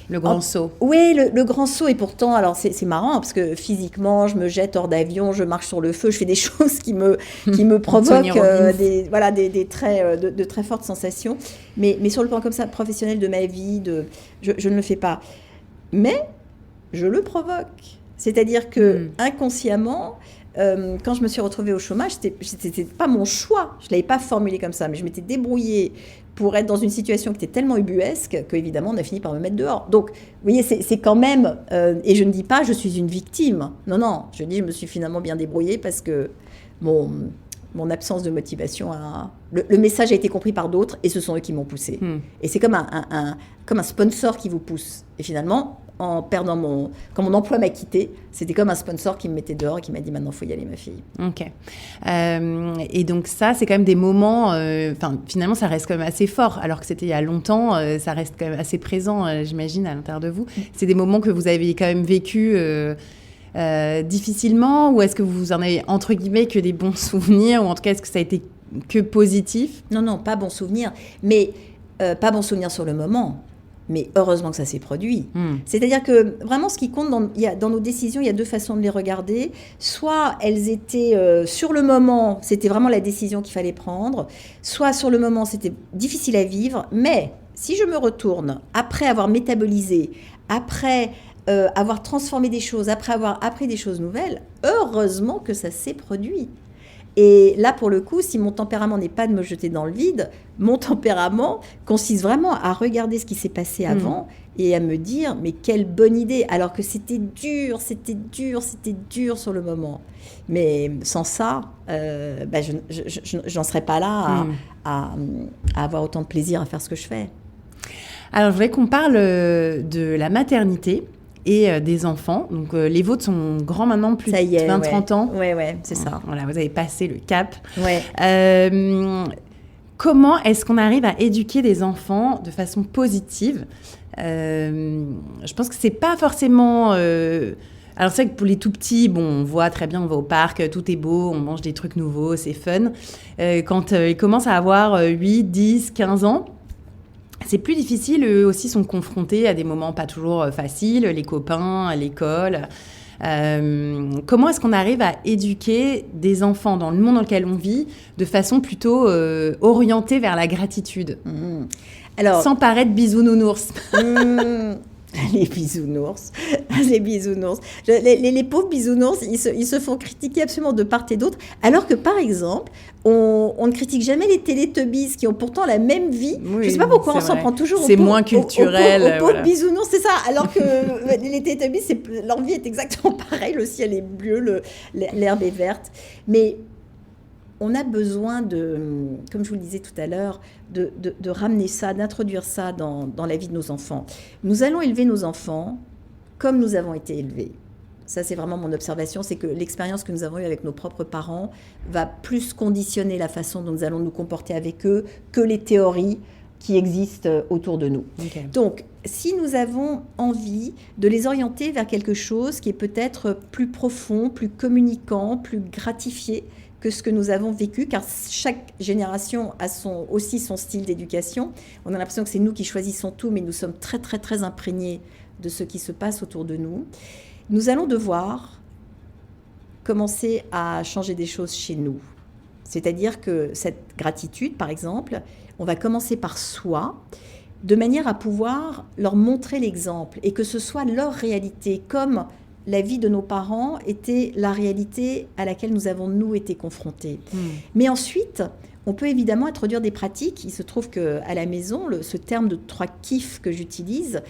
S1: le grand saut.
S2: Oui, le grand saut. Et pourtant, alors c'est marrant, parce que physiquement, je me jette hors d'avion, je marche sur le feu, je fais des choses qui me provoquent des très fortes sensations. Mais sur le plan comme ça, professionnel de ma vie, je ne le fais pas. Mais je le provoque. C'est-à-dire que inconsciemment, quand je me suis retrouvée au chômage, c'était pas mon choix. Je l'avais pas formulé comme ça, mais je m'étais débrouillée pour être dans une situation qui était tellement ubuesque qu'évidemment, on a fini par me mettre dehors. Donc, vous voyez, c'est quand même... et je ne dis pas, je suis une victime. Non, je dis, je me suis finalement bien débrouillée parce que mon absence de motivation le message a été compris par d'autres et ce sont eux qui m'ont poussé. Et c'est comme un sponsor qui vous pousse. Et finalement, en perdant quand mon emploi m'a quitté, c'était comme un sponsor qui me mettait dehors et qui m'a dit maintenant il faut y aller ma fille.
S1: Ok. Et donc ça c'est quand même des moments, finalement ça reste quand même assez fort alors que c'était il y a longtemps, ça reste quand même assez présent j'imagine à l'intérieur de vous. C'est des moments que vous avez quand même vécu difficilement, ou est-ce que vous en avez entre guillemets que des bons souvenirs, ou en tout cas est-ce que ça a été que positif?
S2: Non, pas bons souvenirs, mais pas bons souvenirs sur le moment. Mais heureusement que ça s'est produit. C'est-à-dire que vraiment, ce qui compte dans nos décisions, il y a 2 façons de les regarder. Soit elles étaient sur le moment, c'était vraiment la décision qu'il fallait prendre. Soit sur le moment, c'était difficile à vivre. Mais si je me retourne, après avoir métabolisé, après avoir transformé des choses, après avoir appris des choses nouvelles, heureusement que ça s'est produit. Et là, pour le coup, si mon tempérament n'est pas de me jeter dans le vide, mon tempérament consiste vraiment à regarder ce qui s'est passé avant et à me dire, mais quelle bonne idée, alors que c'était dur sur le moment. Mais sans ça, je n'en serais pas là à avoir autant de plaisir à faire ce que je fais.
S1: Alors, je voudrais qu'on parle de la maternité et des enfants. Donc, les vôtres sont grands maintenant, plus de 20-30 ans.
S2: Oui, c'est ça.
S1: Voilà, vous avez passé le cap.
S2: Ouais.
S1: Comment est-ce qu'on arrive à éduquer des enfants de façon positive? Je pense que c'est pas forcément... Alors, c'est vrai que pour les tout petits, on voit très bien, on va au parc, tout est beau, on mange des trucs nouveaux, c'est fun. Quand ils commencent à avoir 8, 10, 15 ans, c'est plus difficile, eux aussi sont confrontés à des moments pas toujours faciles, les copains, l'école. Comment est-ce qu'on arrive à éduquer des enfants dans le monde dans lequel on vit de façon plutôt orientée vers la gratitude,
S2: Alors,
S1: sans paraître bisounours?
S2: Les bisounours. Les pauvres bisounours, ils se font critiquer absolument de part et d'autre, alors que, par exemple, on ne critique jamais les Télétubbies qui ont pourtant la même vie.
S1: Oui,
S2: je ne sais pas pourquoi on s'en prend toujours
S1: c'est moins culturel.
S2: Aux pauvres bisounours, c'est ça. Alors que les Télétubbies, leur vie est exactement pareille. Le ciel est bleu, l'herbe est verte. Mais on a besoin comme je vous le disais tout à l'heure, de ramener ça, d'introduire ça dans la vie de nos enfants. Nous allons élever nos enfants comme nous avons été élevés. Ça, c'est vraiment mon observation, c'est que l'expérience que nous avons eue avec nos propres parents va plus conditionner la façon dont nous allons nous comporter avec eux que les théories qui existent autour de nous.
S1: Okay.
S2: Donc, si nous avons envie de les orienter vers quelque chose qui est peut-être plus profond, plus communicant, plus gratifié que ce que nous avons vécu, car chaque génération a aussi son style d'éducation. On a l'impression que c'est nous qui choisissons tout, mais nous sommes très, très, très imprégnés de ce qui se passe autour de nous. Nous allons devoir commencer à changer des choses chez nous. C'est-à-dire que cette gratitude, par exemple, on va commencer par soi, de manière à pouvoir leur montrer l'exemple et que ce soit leur réalité, comme la vie de nos parents était la réalité à laquelle nous avons, nous, été confrontés. Mais ensuite, on peut évidemment introduire des pratiques. Il se trouve qu'à la maison, ce terme de 3 kiffs que j'utilise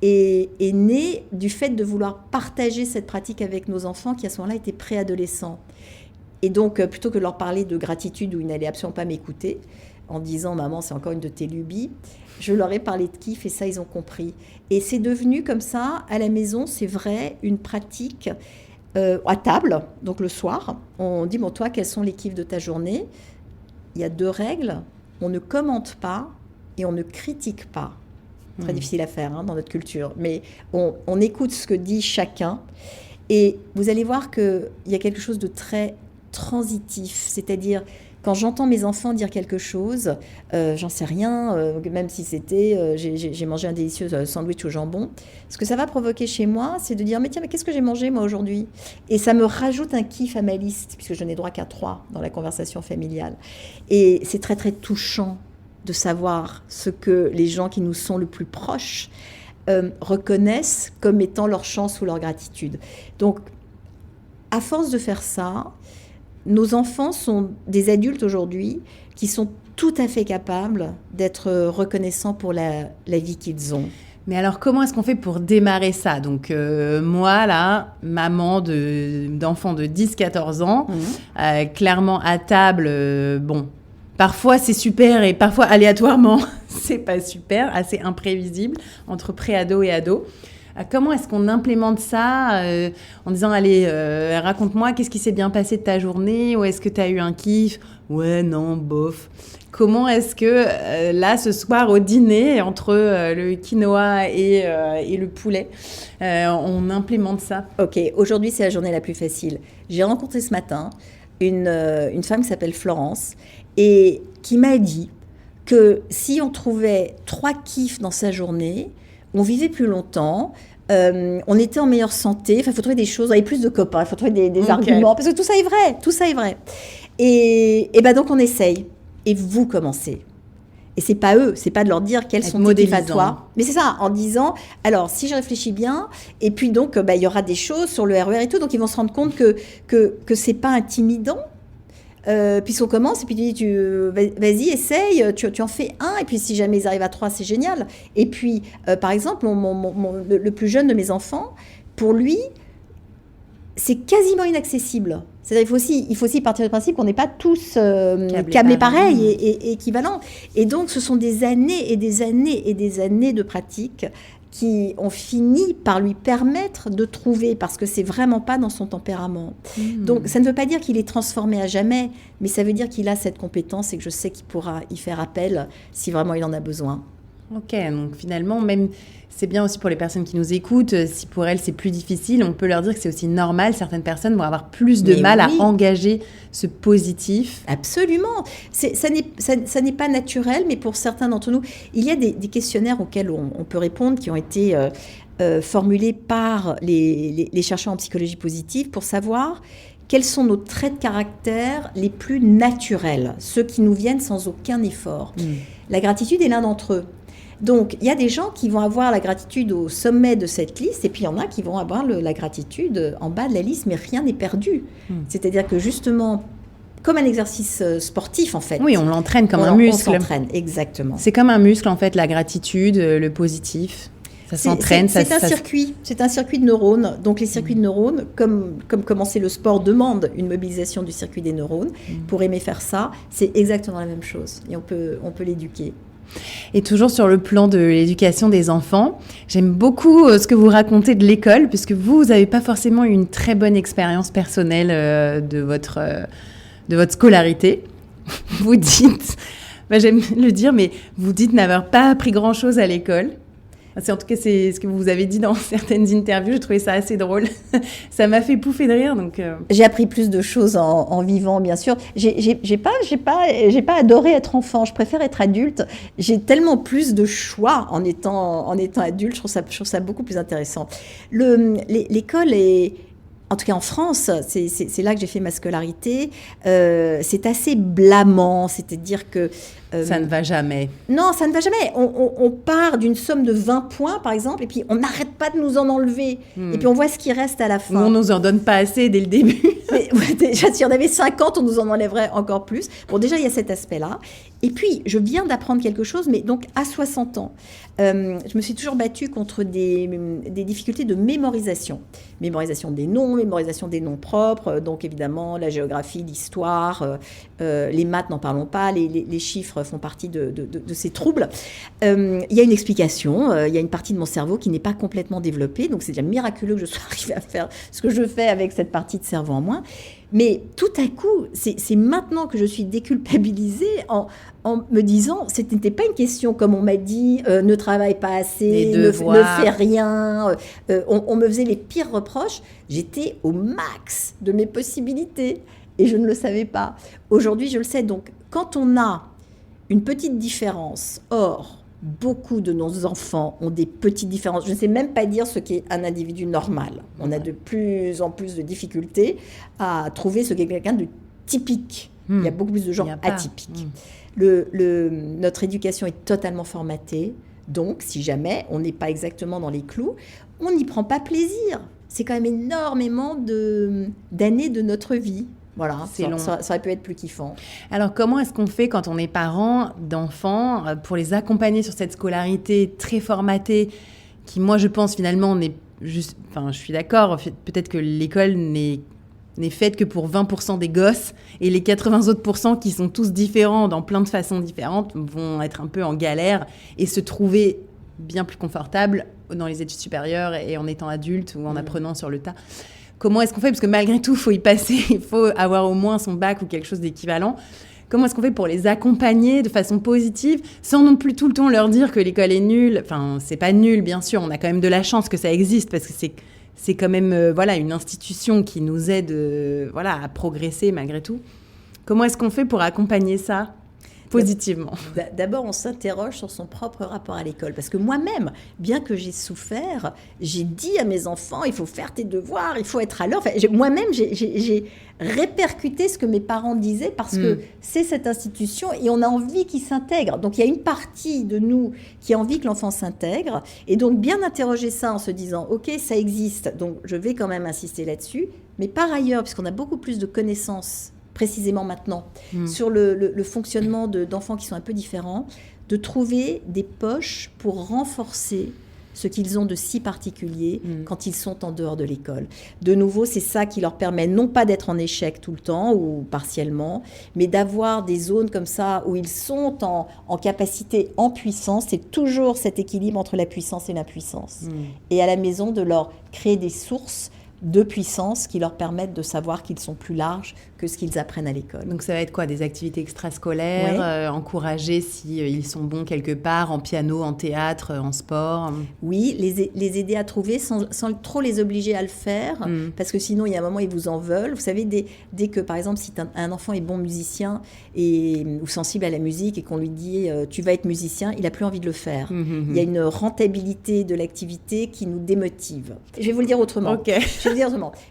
S2: est né du fait de vouloir partager cette pratique avec nos enfants qui, à ce moment-là, étaient préadolescents. Et donc, plutôt que de leur parler de gratitude où ils n'allaient absolument pas m'écouter, en disant « Maman, c'est encore une de tes lubies », je leur ai parlé de kiff et ça, ils ont compris. Et c'est devenu comme ça, à la maison, c'est vrai, une pratique à table, donc le soir. On dit « Bon, toi, quels sont les kiffs de ta journée ?» Il y a 2 règles. On ne commente pas et on ne critique pas. Très difficile à faire dans notre culture. Mais on écoute ce que dit chacun. Et vous allez voir qu'il y a quelque chose de très transitif, c'est-à-dire quand j'entends mes enfants dire quelque chose, j'en sais rien, même si c'était j'ai mangé un délicieux sandwich au jambon, ce que ça va provoquer chez moi, c'est de dire mais tiens, mais qu'est-ce que j'ai mangé moi aujourd'hui ? Et ça me rajoute un kiff à ma liste, puisque je n'ai droit qu'à 3 dans la conversation familiale. Et c'est très très touchant de savoir ce que les gens qui nous sont le plus proches reconnaissent comme étant leur chance ou leur gratitude. Donc, à force de faire ça, nos enfants sont des adultes aujourd'hui qui sont tout à fait capables d'être reconnaissants pour la vie qu'ils ont.
S1: Mais alors, comment est-ce qu'on fait pour démarrer ça ? Donc, moi, là, maman d'enfants de 10-14 ans, clairement à table, parfois c'est super et parfois aléatoirement, c'est pas super, assez imprévisible entre pré-ado et ado. Comment est-ce qu'on implémente ça en disant « Allez, raconte-moi, qu'est-ce qui s'est bien passé de ta journée ? Ou est-ce que tu as eu un kiff ? Ouais, non, bof. » Comment est-ce que là, ce soir, au dîner, entre le quinoa et le poulet, on implémente ça ?
S2: Ok, aujourd'hui, c'est la journée la plus facile. J'ai rencontré ce matin une femme qui s'appelle Florence et qui m'a dit que si on trouvait 3 kiffs dans sa journée, on vivait plus longtemps, on était en meilleure santé, il faut trouver des choses, il y avait plus de copains, il faut trouver des arguments, parce que tout ça est vrai. Et ben donc on essaye, et vous commencez. Et c'est pas eux, c'est pas de leur dire quels sont tes kiffs à toi, mais c'est ça, en disant, alors si je réfléchis bien, et puis donc il y aura des choses sur le RER et tout, donc ils vont se rendre compte que c'est pas intimidant. Puisqu'on commence et puis tu dis vas-y essaye, tu en fais un et puis si jamais ils arrivent à 3 c'est génial. Et puis par exemple le plus jeune de mes enfants, pour lui c'est quasiment inaccessible. C'est-à-dire il faut aussi partir du principe qu'on n'est pas tous câblés pareil et équivalents. Et donc ce sont des années et des années et des années de pratique qui ont fini par lui permettre de trouver, parce que c'est vraiment pas dans son tempérament. Donc ça ne veut pas dire qu'il est transformé à jamais, mais ça veut dire qu'il a cette compétence et que je sais qu'il pourra y faire appel si vraiment il en a besoin.
S1: Ok, donc finalement, même c'est bien aussi pour les personnes qui nous écoutent, si pour elles c'est plus difficile, on peut leur dire que c'est aussi normal, certaines personnes vont avoir plus de mal à engager ce positif.
S2: Absolument, ça n'est pas naturel, mais pour certains d'entre nous, il y a des questionnaires auxquels on peut répondre, qui ont été formulés par les chercheurs en psychologie positive pour savoir quels sont nos traits de caractère les plus naturels, ceux qui nous viennent sans aucun effort. La gratitude est l'un d'entre eux. Donc, il y a des gens qui vont avoir la gratitude au sommet de cette liste, et puis il y en a qui vont avoir la gratitude en bas de la liste, mais rien n'est perdu. C'est-à-dire que justement, comme un exercice sportif, en fait.
S1: Oui, on l'entraîne comme un muscle.
S2: On s'entraîne, exactement.
S1: C'est comme un muscle, en fait, la gratitude, le positif. Ça s'entraîne.
S2: C'est un circuit de neurones. Donc, les circuits de neurones, comme commencer le sport demande une mobilisation du circuit des neurones, pour aimer faire ça, c'est exactement la même chose. Et on peut l'éduquer.
S1: Et toujours sur le plan de l'éducation des enfants, j'aime beaucoup ce que vous racontez de l'école, puisque vous n'avez pas forcément eu une très bonne expérience personnelle de votre scolarité. Vous dites, j'aime le dire, mais vous dites n'avoir pas appris grand-chose à l'école. En tout cas, c'est ce que vous avez dit dans certaines interviews. J'ai trouvé ça assez drôle. Ça m'a fait pouffer de rire. Donc,
S2: J'ai appris plus de choses en vivant, bien sûr. J'ai pas adoré être enfant. Je préfère être adulte. J'ai tellement plus de choix en étant adulte. Je trouve ça beaucoup plus intéressant. L'école est... En tout cas, en France, c'est là que j'ai fait ma scolarité. C'est assez blâmant, c'est-à-dire que...
S1: ça ne va jamais.
S2: Non, ça ne va jamais. On part d'une somme de 20 points, par exemple, et puis on n'arrête pas de nous en enlever. Et puis on voit ce qui reste à la fin.
S1: On ne nous en donne pas assez dès le début.
S2: Mais, ouais, déjà, si on avait 50, on nous en enlèverait encore plus. Bon, déjà, il y a cet aspect-là. Et puis, je viens d'apprendre quelque chose, mais donc à 60 ans. Je me suis toujours battue contre des difficultés de mémorisation. Mémorisation des noms propres, donc évidemment la géographie, l'histoire, les maths, n'en parlons pas, les chiffres font partie de ces troubles. Il y a une explication, il y a une partie de mon cerveau qui n'est pas complètement développée, donc c'est déjà miraculeux que je sois arrivée à faire ce que je fais avec cette partie de cerveau en moins. Mais tout à coup, c'est maintenant que je suis déculpabilisée en me disant, ce n'était pas une question, comme on m'a dit, ne travaille pas assez, ne fais rien. On me faisait les pires reproches. J'étais au max de mes possibilités et je ne le savais pas. Aujourd'hui, je le sais. Donc, quand on a une petite différence, or, beaucoup de nos enfants ont des petites différences. Je ne sais même pas dire ce qu'est un individu normal. On a de plus en plus de difficultés à trouver ce qu'est quelqu'un de typique. Il y a beaucoup plus de gens atypiques. Notre éducation est totalement formatée. Donc, si jamais on n'est pas exactement dans les clous, on n'y prend pas plaisir. C'est quand même énormément d'années de notre vie. Voilà, ça aurait pu être plus kiffant.
S1: Alors, comment est-ce qu'on fait quand on est parent d'enfants pour les accompagner sur cette scolarité très formatée qui, moi, je pense, finalement, n'est juste... Enfin, je suis d'accord, peut-être que l'école n'est faite que pour 20% des gosses et les 80 autres pourcents qui sont tous différents dans plein de façons différentes vont être un peu en galère et se trouver bien plus confortables dans les études supérieures et en étant adulte ou en apprenant sur le tas. Comment est-ce qu'on fait ? Parce que malgré tout, il faut y passer, il faut avoir au moins son bac ou quelque chose d'équivalent. Comment est-ce qu'on fait pour les accompagner de façon positive, sans non plus tout le temps leur dire que l'école est nulle ? Enfin, c'est pas nul, bien sûr, on a quand même de la chance que ça existe, parce que c'est quand même une institution qui nous aide à progresser malgré tout. Comment est-ce qu'on fait pour accompagner ça positivement ?
S2: D'abord, on s'interroge sur son propre rapport à l'école. Parce que moi-même, bien que j'ai souffert, j'ai dit à mes enfants, il faut faire tes devoirs, il faut être à l'heure. Enfin, moi-même, j'ai répercuté ce que mes parents disaient parce que c'est cette institution et on a envie qu'ils s'intègrent. Donc, il y a une partie de nous qui a envie que l'enfant s'intègre. Et donc, bien interroger ça en se disant, OK, ça existe, donc je vais quand même insister là-dessus. Mais par ailleurs, puisqu'on a beaucoup plus de connaissances précisément maintenant, sur le fonctionnement d'enfants qui sont un peu différents, de trouver des poches pour renforcer ce qu'ils ont de si particulier quand ils sont en dehors de l'école. De nouveau, c'est ça qui leur permet non pas d'être en échec tout le temps ou partiellement, mais d'avoir des zones comme ça où ils sont en capacité, en puissance. C'est toujours cet équilibre entre la puissance et l'impuissance. Et à la maison, de leur créer des sources de puissance qui leur permettent de savoir qu'ils sont plus larges que ce qu'ils apprennent à l'école.
S1: Donc ça va être quoi ? Des activités extrascolaires, encourager s'ils sont bons quelque part, en piano, en théâtre, en sport ?
S2: Oui, les aider à trouver sans trop les obliger à le faire, parce que sinon, il y a un moment, ils vous en veulent. Vous savez, dès que, par exemple, si un enfant est bon musicien ou sensible à la musique et qu'on lui dit « tu vas être musicien », il n'a plus envie de le faire. Il y a une rentabilité de l'activité qui nous démotive. Je vais vous le dire autrement.
S1: Okay.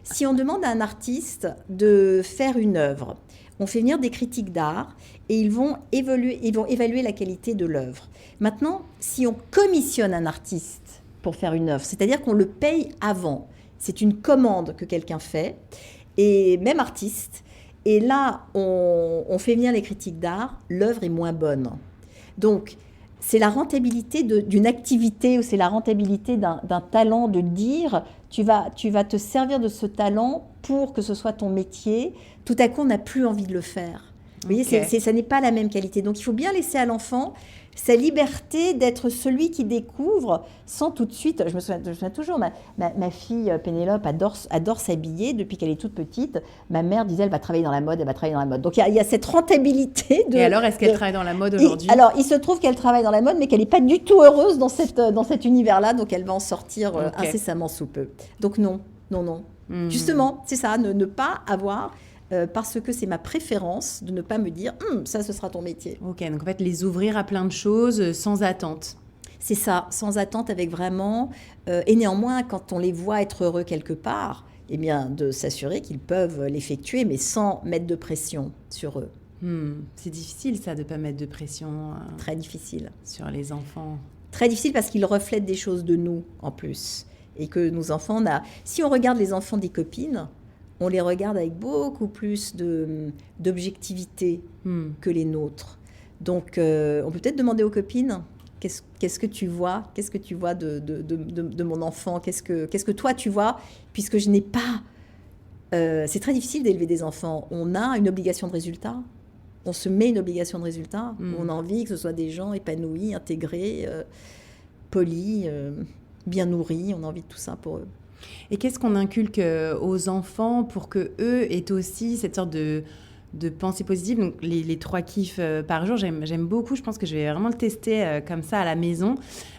S2: Si on demande à un artiste de faire une œuvre, on fait venir des critiques d'art et ils vont évaluer la qualité de l'œuvre. Maintenant, si on commissionne un artiste pour faire une œuvre, c'est-à-dire qu'on le paye avant, c'est une commande que quelqu'un fait, et même artiste, et là, on fait venir les critiques d'art, l'œuvre est moins bonne. Donc, c'est la rentabilité d'une activité ou c'est la rentabilité d'un talent de dire tu vas te servir de ce talent pour que ce soit ton métier. Tout à coup, on n'a plus envie de le faire. Vous voyez, ça n'est pas la même qualité. Donc, il faut bien laisser à l'enfant sa liberté d'être celui qui découvre sans tout de suite. Je me souviens toujours, ma fille Pénélope adore s'habiller depuis qu'elle est toute petite. Ma mère disait elle va travailler dans la mode, elle va travailler dans la mode. Donc il y a cette rentabilité.
S1: Et alors, est-ce qu'elle travaille dans la mode aujourd'hui ?
S2: Alors, il se trouve qu'elle travaille dans la mode, mais qu'elle n'est pas du tout heureuse dans cet univers-là. Donc elle va en sortir incessamment sous peu. Donc non. Justement, c'est ça, ne pas avoir... parce que c'est ma préférence de ne pas me dire ça, ce sera ton métier.
S1: Ok, donc en fait, les ouvrir à plein de choses sans attente.
S2: C'est ça, sans attente, avec vraiment... et néanmoins, quand on les voit être heureux quelque part, eh bien, de s'assurer qu'ils peuvent l'effectuer, mais sans mettre de pression sur eux.
S1: C'est difficile, ça, de ne pas mettre de pression
S2: Très difficile.
S1: Sur les enfants.
S2: Très difficile parce qu'ils reflètent des choses de nous, en plus. Et que nos enfants... Si on regarde les enfants des copines... on les regarde avec beaucoup plus d'objectivité que les nôtres. Donc, on peut peut-être demander aux copines, qu'est-ce que tu vois ? Qu'est-ce que tu vois de mon enfant ? Qu'est-ce que toi, tu vois ? Puisque je n'ai pas... c'est très difficile d'élever des enfants. On a une obligation de résultat. On se met une obligation de résultat. On a envie que ce soit des gens épanouis, intégrés, polis, bien nourris. On a envie de tout ça pour eux.
S1: Et qu'est-ce qu'on inculque aux enfants pour qu'eux aient aussi cette sorte de pensée positive ? Donc, les 3 kiffs par jour, j'aime beaucoup. Je pense que je vais vraiment le tester comme ça à la maison.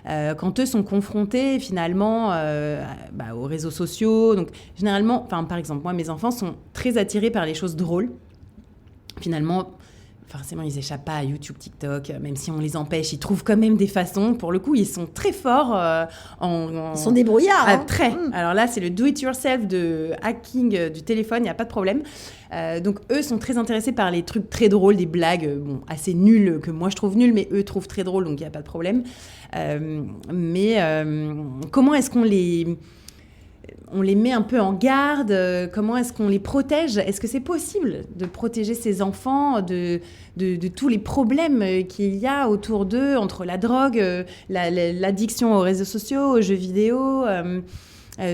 S1: Quand eux sont confrontés, finalement, aux réseaux sociaux. Donc, généralement, par exemple, moi, mes enfants sont très attirés par les choses drôles. Finalement... forcément, ils n'échappent pas à YouTube, TikTok, même si on les empêche, ils trouvent quand même des façons. Pour le coup, ils sont très forts
S2: Ils sont débrouillards.
S1: Très. Alors là, c'est le do-it-yourself de hacking du téléphone, il n'y a pas de problème. Donc, eux sont très intéressés par les trucs très drôles, des blagues assez nulles, que moi je trouve nulles, mais eux trouvent très drôles, donc il n'y a pas de problème. Comment est-ce qu'on les met un peu en garde, comment est-ce qu'on les protège ? Est-ce que c'est possible de protéger ces enfants de tous les problèmes qu'il y a autour d'eux, entre la drogue, l'addiction aux réseaux sociaux, aux jeux vidéo,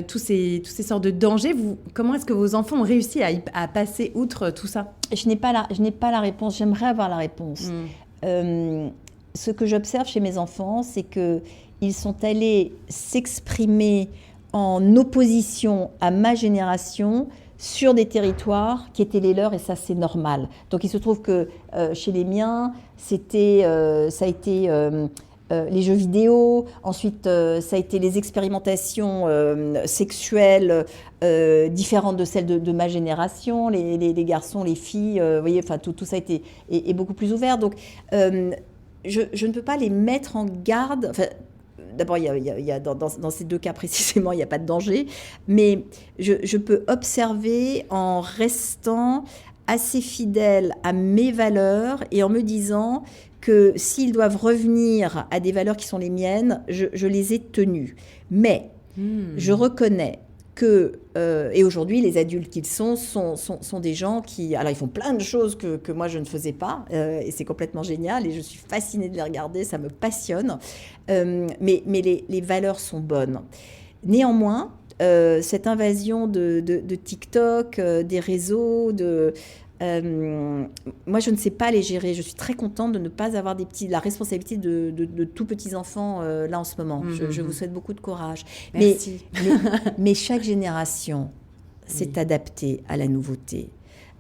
S1: tous ces sortes de dangers. Comment est-ce que vos enfants ont réussi à passer outre tout ça ?
S2: Je n'ai pas la réponse, j'aimerais avoir la réponse. Ce que j'observe chez mes enfants, c'est qu'ils sont allés s'exprimer en opposition à ma génération sur des territoires qui étaient les leurs, et ça c'est normal. Donc il se trouve que chez les miens, ça a été les jeux vidéo, ensuite ça a été les expérimentations sexuelles différentes de celles de ma génération, les garçons, les filles, vous voyez, enfin tout ça est beaucoup plus ouvert. Donc je ne peux pas les mettre en garde. D'abord, il y a dans ces 2 cas précisément, il n'y a pas de danger, mais je peux observer en restant assez fidèle à mes valeurs et en me disant que s'ils doivent revenir à des valeurs qui sont les miennes, je les ai tenues. Mais je reconnais que, et aujourd'hui, les adultes qu'ils sont des gens qui... Alors, ils font plein de choses que moi, je ne faisais pas, et c'est complètement génial, et je suis fascinée de les regarder, ça me passionne. Mais les valeurs sont bonnes. Néanmoins, cette invasion de TikTok, des réseaux, moi, je ne sais pas les gérer. Je suis très contente de ne pas avoir la responsabilité de tout petits enfants là en ce moment. Je vous souhaite beaucoup de courage.
S1: Merci.
S2: Mais chaque génération s'est adaptée à la nouveauté.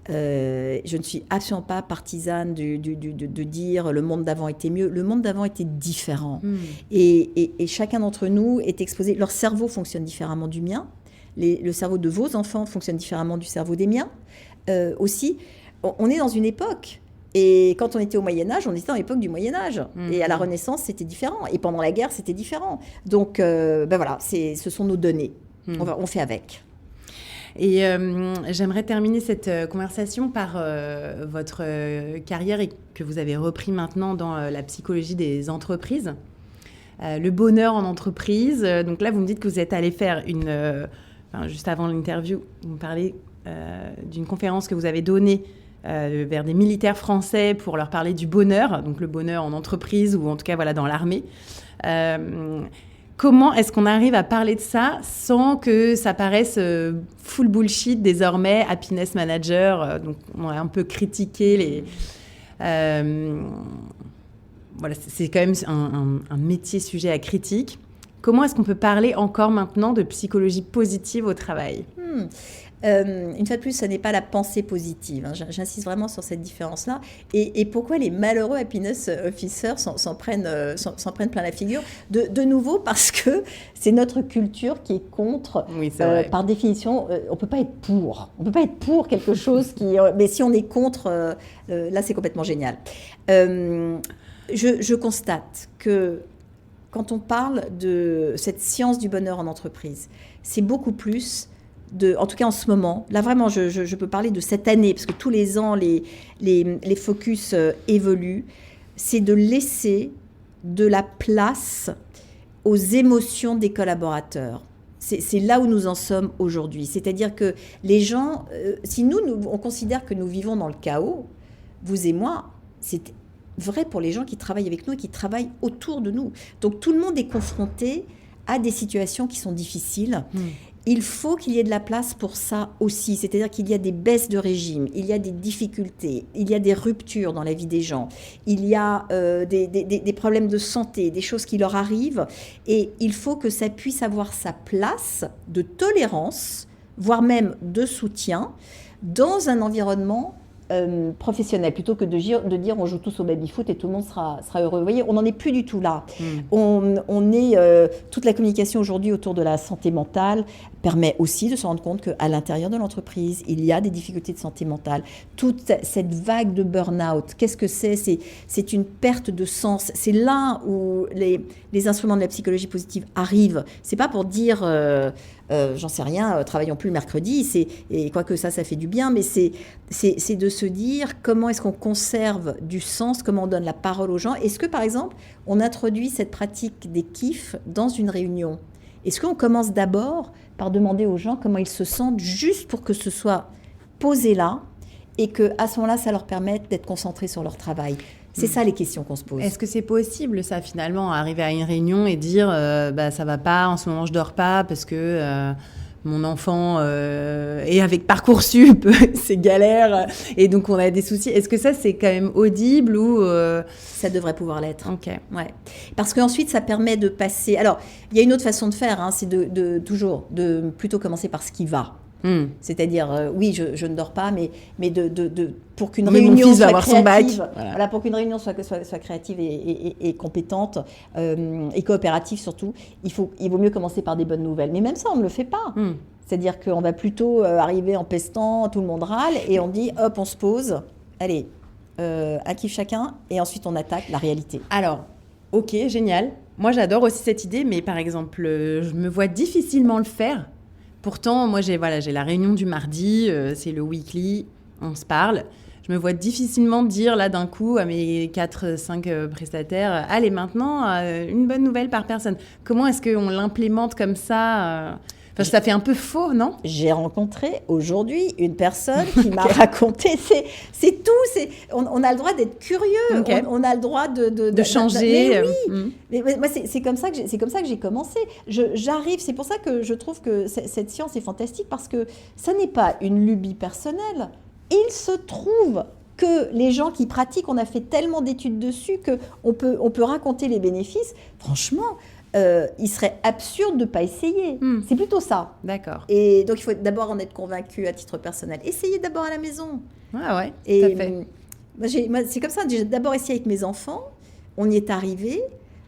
S2: Je ne suis absolument pas partisane de dire le monde d'avant était mieux. Le monde d'avant était différent. Et chacun d'entre nous est exposé. Leur cerveau fonctionne différemment du mien. Le cerveau de vos enfants fonctionne différemment du cerveau des miens. Aussi, on est dans une époque, et quand on était au Moyen-Âge, on était dans l'époque du Moyen-Âge, et à la Renaissance, c'était différent, et pendant la guerre, c'était différent. Donc, voilà, ce sont nos données, on fait avec.
S1: Et j'aimerais terminer cette conversation par votre carrière, et que vous avez repris maintenant dans la psychologie des entreprises, le bonheur en entreprise. Donc là, vous me dites que vous êtes allé faire juste avant l'interview, vous me parlez d'une conférence que vous avez donnée vers des militaires français pour leur parler du bonheur, donc le bonheur en entreprise ou en tout cas dans l'armée. Comment est-ce qu'on arrive à parler de ça sans que ça paraisse full bullshit désormais, happiness manager, donc on a un peu critiqué les... voilà, c'est quand même un métier sujet à critique. Comment est-ce qu'on peut parler encore maintenant de psychologie positive au travail ?
S2: Une fois de plus, ce n'est pas la pensée positive. Hein. J'insiste vraiment sur cette différence-là. Et pourquoi les malheureux happiness officers s'en prennent plein la figure de nouveau, parce que c'est notre culture qui est contre.
S1: Oui, c'est vrai.
S2: Par définition, on ne peut pas être pour. On ne peut pas être pour quelque chose qui... mais si on est contre, là, c'est complètement génial. Je constate que quand on parle de cette science du bonheur en entreprise, c'est beaucoup plus... en tout cas en ce moment, là vraiment je peux parler de cette année, parce que tous les ans les focus évoluent, c'est de laisser de la place aux émotions des collaborateurs. C'est là où nous en sommes aujourd'hui. C'est-à-dire que les gens, si nous on considère que nous vivons dans le chaos, vous et moi, c'est vrai pour les gens qui travaillent avec nous et qui travaillent autour de nous. Donc tout le monde est confronté à des situations qui sont difficiles. Il faut qu'il y ait de la place pour ça aussi, c'est-à-dire qu'il y a des baisses de régime, il y a des difficultés, il y a des ruptures dans la vie des gens, il y a des problèmes de santé, des choses qui leur arrivent, et il faut que ça puisse avoir sa place de tolérance, voire même de soutien, dans un environnement professionnel, plutôt que de dire on joue tous au baby-foot et tout le monde sera heureux. Vous voyez, on n'en est plus du tout là. On est, toute la communication aujourd'hui autour de la santé mentale permet aussi de se rendre compte qu'à l'intérieur de l'entreprise, il y a des difficultés de santé mentale. Toute cette vague de burn-out, qu'est-ce que c'est ? C'est une perte de sens. C'est là où les instruments de la psychologie positive arrivent. C'est pas pour dire... j'en sais rien, travaillons plus le mercredi, et quoique ça fait du bien, mais c'est de se dire comment est-ce qu'on conserve du sens, comment on donne la parole aux gens. Est-ce que, par exemple, on introduit cette pratique des kiffs dans une réunion ? Est-ce qu'on commence d'abord par demander aux gens comment ils se sentent, juste pour que ce soit posé là, et qu'à ce moment-là, ça leur permette d'être concentrés sur leur travail ? C'est ça les questions qu'on se pose.
S1: Est-ce que c'est possible, ça, finalement, arriver à une réunion et dire ça va pas, en ce moment je dors pas parce que mon enfant est avec Parcoursup, c'est galère, et donc on a des soucis. Est-ce que ça, c'est quand même audible ou
S2: Ça devrait pouvoir l'être.
S1: Ok.
S2: Ouais. Parce qu'ensuite, ça permet de passer... Alors, il y a une autre façon de faire, hein, c'est de plutôt commencer par ce qui va. C'est-à-dire, oui, je ne dors pas, mais pour qu'une réunion soit créative, voilà, pour qu'une réunion soit créative et compétente et coopérative surtout, il vaut mieux commencer par des bonnes nouvelles. Mais même ça, on ne le fait pas. C'est-à-dire qu'on va plutôt arriver en pestant, tout le monde râle, et on dit, hop, on se pose, allez, un kiff chacun, et ensuite on attaque la réalité.
S1: Alors, ok, génial. Moi, j'adore aussi cette idée, mais par exemple, je me vois difficilement le faire. Pourtant, moi, j'ai la réunion du mardi, c'est le weekly, on se parle. Je me vois difficilement dire, là, d'un coup, à mes 4-5 prestataires, allez, maintenant, une bonne nouvelle par personne. Comment est-ce qu'on l'implémente comme ça ça fait un peu faux, non ?
S2: J'ai rencontré aujourd'hui une personne qui m'a raconté, c'est tout, on a le droit d'être curieux,
S1: okay.
S2: on a le droit de
S1: changer.
S2: Mais oui, mais moi c'est comme ça que j'ai commencé. J'arrive, c'est pour ça que je trouve que cette science est fantastique, parce que ça n'est pas une lubie personnelle. Il se trouve que les gens qui pratiquent, on a fait tellement d'études dessus qu'on peut raconter les bénéfices. Franchement, il serait absurde de ne pas essayer. C'est plutôt ça.
S1: D'accord.
S2: Et donc, il faut d'abord en être convaincu à titre personnel. Essayez d'abord à la maison.
S1: Ah ouais,
S2: et
S1: tout à fait.
S2: Moi, c'est comme ça. J'ai d'abord essayé avec mes enfants. On y est arrivé.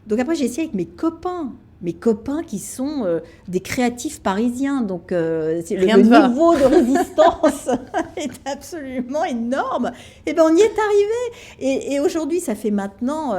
S2: Donc après, j'ai essayé avec mes copains. Mes copains qui sont des créatifs parisiens. Donc, le niveau de résistance est absolument énorme. Et bien, on y est arrivé. Et aujourd'hui, ça fait maintenant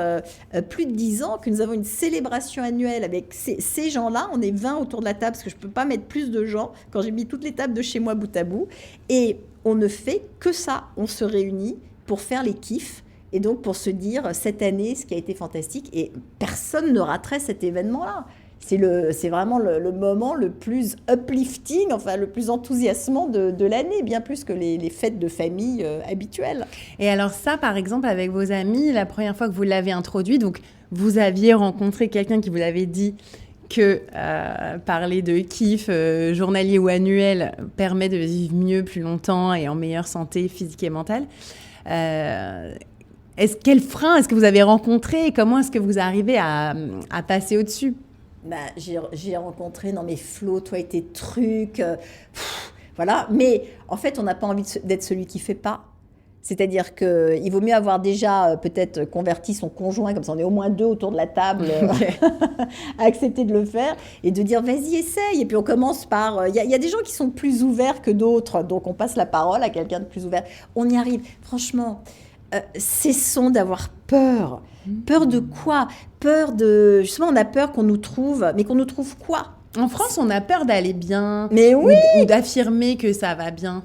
S2: plus de 10 ans que nous avons une célébration annuelle avec ces gens-là. On est 20 autour de la table, parce que je ne peux pas mettre plus de gens quand j'ai mis toutes les tables de chez moi bout à bout. Et on ne fait que ça. On se réunit pour faire les kiffs. Et donc, pour se dire, cette année, ce qui a été fantastique, et personne ne raterait cet événement-là. C'est vraiment le moment le plus uplifting, enfin le plus enthousiasmant de l'année, bien plus que les fêtes de famille habituelles.
S1: Et alors ça, par exemple, avec vos amis, la première fois que vous l'avez introduit, donc vous aviez rencontré quelqu'un qui vous avait dit que parler de kiff journalier ou annuel permet de vivre mieux, plus longtemps et en meilleure santé physique et mentale. Quel frein est-ce que vous avez rencontré? Comment est-ce que vous arrivez à passer au-dessus?
S2: J'ai rencontré, non mais Flo, toi et tes trucs, voilà. Mais en fait, on n'a pas envie d'être celui qui fait pas. C'est-à-dire qu'il vaut mieux avoir déjà peut-être converti son conjoint, comme ça on est au moins 2 autour de la table à accepter de le faire et de dire vas-y essaye. Et puis on commence par... Il y a des gens qui sont plus ouverts que d'autres, donc on passe la parole à quelqu'un de plus ouvert. On y arrive. Franchement, cessons d'avoir peur. Peur de quoi? Peur de... Justement, on a peur qu'on nous trouve, mais qu'on nous trouve quoi?
S1: En France, on a peur d'aller bien.
S2: Mais oui.
S1: Ou d'affirmer que ça va bien.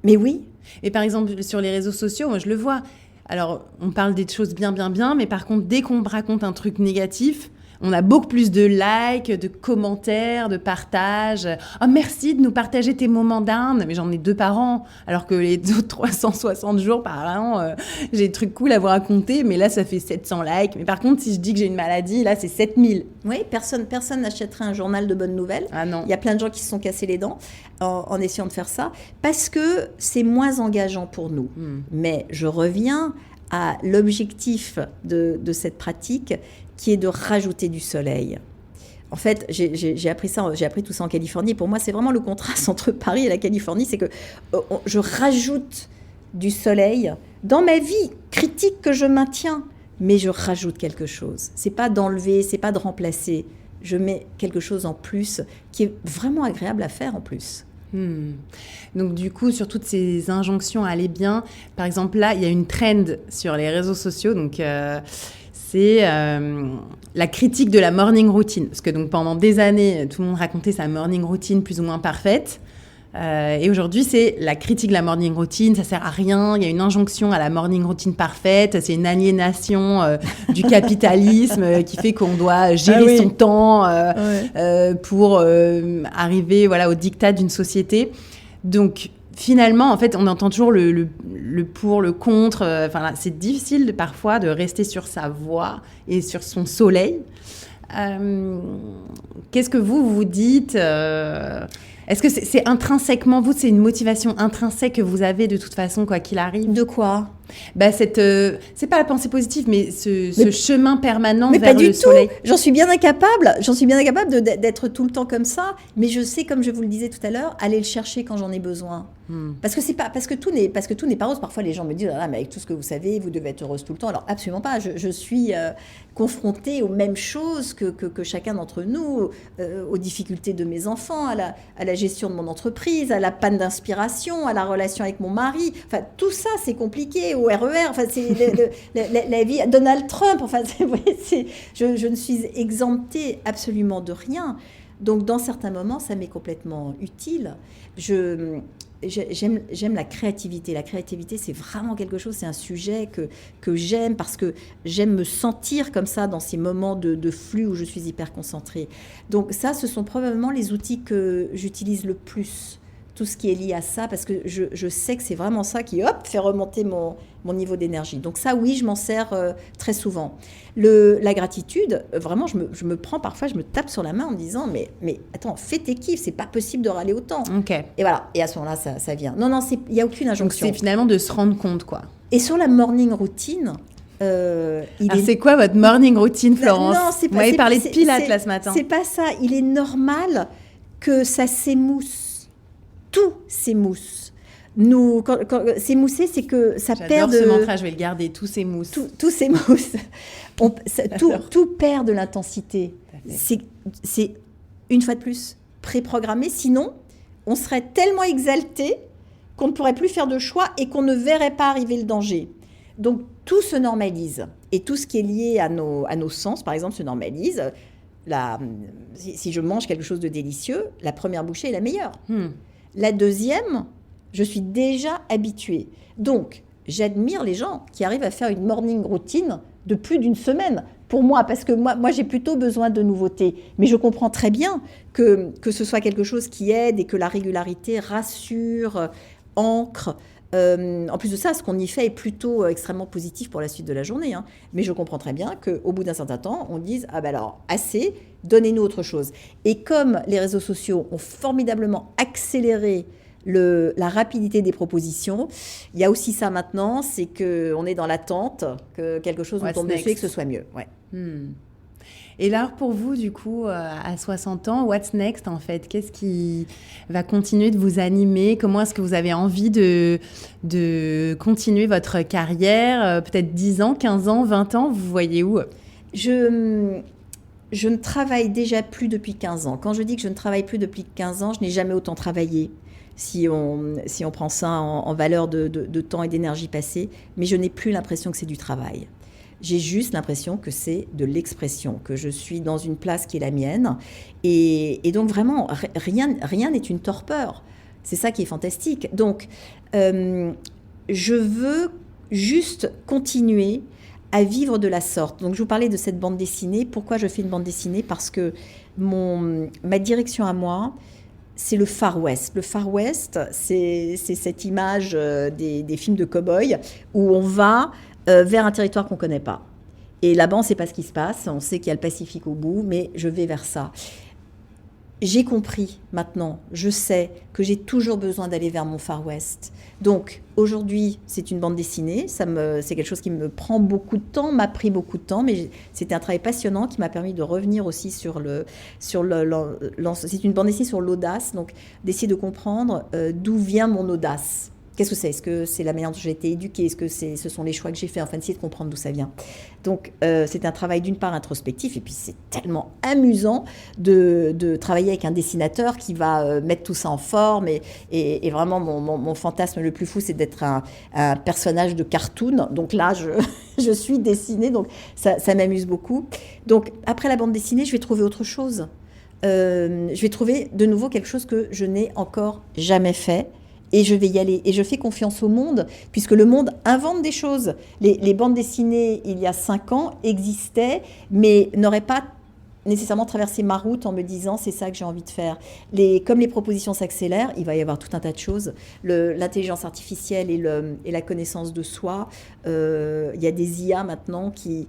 S2: Mais oui.
S1: Et par exemple, sur les réseaux sociaux, moi, je le vois. Alors, on parle des choses bien, mais par contre, dès qu'on raconte un truc négatif, on a beaucoup plus de likes, de commentaires, de partages. Oh, merci de nous partager tes moments d'Inde. Mais j'en ai 2 par an. Alors que les autres 360 jours par an, j'ai des trucs cool à vous raconter. Mais là, ça fait 700 likes. Mais par contre, si je dis que j'ai une maladie, là, c'est 7000.
S2: Oui, personne n'achèterait un journal de bonnes nouvelles.
S1: Ah non.
S2: Il y a plein de gens qui se sont cassés les dents en essayant de faire ça. Parce que c'est moins engageant pour nous. Mais je reviens à l'objectif de cette pratique, qui est de rajouter du soleil. En fait, j'ai appris tout ça en Californie. Pour moi, c'est vraiment le contraste entre Paris et la Californie, c'est que je rajoute du soleil dans ma vie critique que je maintiens, mais je rajoute quelque chose. C'est pas d'enlever, c'est pas de remplacer. Je mets quelque chose en plus qui est vraiment agréable à faire en plus.
S1: Donc du coup, sur toutes ces injonctions à aller bien, par exemple là, il y a une trend sur les réseaux sociaux, donc c'est la critique de la morning routine. Parce que donc, pendant des années, tout le monde racontait sa morning routine plus ou moins parfaite. Et aujourd'hui, c'est la critique de la morning routine. Ça sert à rien. Il y a une injonction à la morning routine parfaite. C'est une aliénation du capitalisme qui fait qu'on doit gérer son temps pour arriver au diktat d'une société. Donc, finalement, en fait, on entend toujours le pour, le contre. C'est difficile parfois de rester sur sa voie et sur son soleil. Qu'est-ce que vous dites Est-ce que c'est intrinsèquement, c'est une motivation intrinsèque que vous avez de toute façon, quoi qu'il arrive?
S2: De quoi?
S1: C'est pas la pensée positive, mais ce chemin permanent vers le soleil.
S2: J'en suis bien incapable d'être tout le temps comme ça, mais je sais, comme je vous le disais tout à l'heure, aller le chercher quand j'en ai besoin. Parce que tout n'est pas rose. Parfois, les gens me disent mais avec tout ce que vous savez, vous devez être heureuse tout le temps. Alors absolument pas. Je suis confrontée aux mêmes choses que chacun d'entre nous, aux difficultés de mes enfants, à la gestion de mon entreprise, à la panne d'inspiration, à la relation avec mon mari. Enfin, tout ça, c'est compliqué. Au RER, enfin, c'est la vie. Donald Trump, enfin, je ne suis exemptée absolument de rien. Donc, dans certains moments, ça m'est complètement utile. J'aime la créativité. La créativité, c'est vraiment quelque chose, c'est un sujet que j'aime parce que j'aime me sentir comme ça dans ces moments de flux où je suis hyper concentrée. Donc ça, ce sont probablement les outils que j'utilise le plus, tout ce qui est lié à ça, parce que je sais que c'est vraiment ça qui, fait remonter mon niveau d'énergie. Donc ça, oui, je m'en sers très souvent. La gratitude, vraiment, je me prends parfois, je me tape sur la main en me disant, mais attends, fais tes kiffs, c'est pas possible de râler autant.
S1: Okay.
S2: Et voilà, et à ce moment-là, ça vient. Non, il n'y a aucune injonction.
S1: Donc c'est finalement de se rendre compte, quoi.
S2: Et sur la morning routine...
S1: c'est quoi votre morning routine, Florence?
S2: Non, c'est pas,
S1: vous m'avez parlé de pilates là ce matin.
S2: C'est pas ça. Il est normal que ça s'émousse. Tout s'émousse. Quand s'émousser, c'est que ça perd de...
S1: J'adore ce mantra, je vais le garder. Tout s'émousse.
S2: Tout s'émousse. Tout perd de l'intensité. C'est, une fois de plus, préprogrammé. Sinon, on serait tellement exalté qu'on ne pourrait plus faire de choix et qu'on ne verrait pas arriver le danger. Donc, tout se normalise. Et tout ce qui est lié à nos sens, par exemple, se normalise. Si je mange quelque chose de délicieux, la première bouchée est la meilleure. La deuxième, je suis déjà habituée. Donc, j'admire les gens qui arrivent à faire une morning routine de plus d'une semaine. Pour moi, parce que moi j'ai plutôt besoin de nouveautés. Mais je comprends très bien que ce soit quelque chose qui aide et que la régularité rassure, ancre. En plus de ça, ce qu'on y fait est plutôt extrêmement positif pour la suite de la journée. Mais je comprends très bien qu'au bout d'un certain temps, on dise « Ah ben alors, assez, donnez-nous autre chose ». Et comme les réseaux sociaux ont formidablement accéléré la rapidité des propositions. Il y a aussi ça maintenant, c'est qu'on est dans l'attente que quelque chose nous tombe dessus et que ce soit mieux. Ouais.
S1: Et là, pour vous, du coup, à 60 ans, what's next, en fait? Qu'est-ce qui va continuer de vous animer? Comment est-ce que vous avez envie de continuer votre carrière? Peut-être 10 ans, 15 ans, 20 ans? Vous voyez où?
S2: Je ne travaille déjà plus depuis 15 ans. Quand je dis que je ne travaille plus depuis 15 ans, je n'ai jamais autant travaillé. Si on prend ça en valeur de temps et d'énergie passée, mais je n'ai plus l'impression que c'est du travail. J'ai juste l'impression que c'est de l'expression, que je suis dans une place qui est la mienne. Et donc vraiment, rien n'est une torpeur. C'est ça qui est fantastique. Donc, je veux juste continuer à vivre de la sorte. Donc, je vous parlais de cette bande dessinée. Pourquoi je fais une bande dessinée? Parce que ma direction à moi, c'est le Far West. Le Far West, c'est cette image des films de cow-boys où on va vers un territoire qu'on ne connaît pas. Et là-bas, on ne sait pas ce qui se passe. On sait qu'il y a le Pacifique au bout, mais je vais vers ça. J'ai compris maintenant, je sais que j'ai toujours besoin d'aller vers mon Far West. Donc aujourd'hui, c'est une bande dessinée, c'est quelque chose qui me prend beaucoup de temps, m'a pris beaucoup de temps, mais c'était un travail passionnant qui m'a permis de revenir aussi c'est une bande dessinée sur l'audace, donc d'essayer de comprendre d'où vient mon audace. Qu'est-ce que c'est? Est-ce que c'est la manière dont j'ai été éduquée? Est-ce que ce sont les choix que j'ai faits? Enfin, essayer de comprendre d'où ça vient. Donc, c'est un travail d'une part introspectif, et puis c'est tellement amusant de travailler avec un dessinateur qui va mettre tout ça en forme. Et vraiment, mon fantasme le plus fou, c'est d'être un personnage de cartoon. Donc là, je suis dessinée, donc ça m'amuse beaucoup. Donc, après la bande dessinée, je vais trouver autre chose. Je vais trouver de nouveau quelque chose que je n'ai encore jamais fait. Et je vais y aller. Et je fais confiance au monde, puisque le monde invente des choses. Les bandes dessinées, il y a 5 ans, existaient, mais n'auraient pas nécessairement traversé ma route en me disant c'est ça que j'ai envie de faire. Comme les propositions s'accélèrent, il va y avoir tout un tas de choses. L'intelligence artificielle et la connaissance de soi. Il y a des IA maintenant qui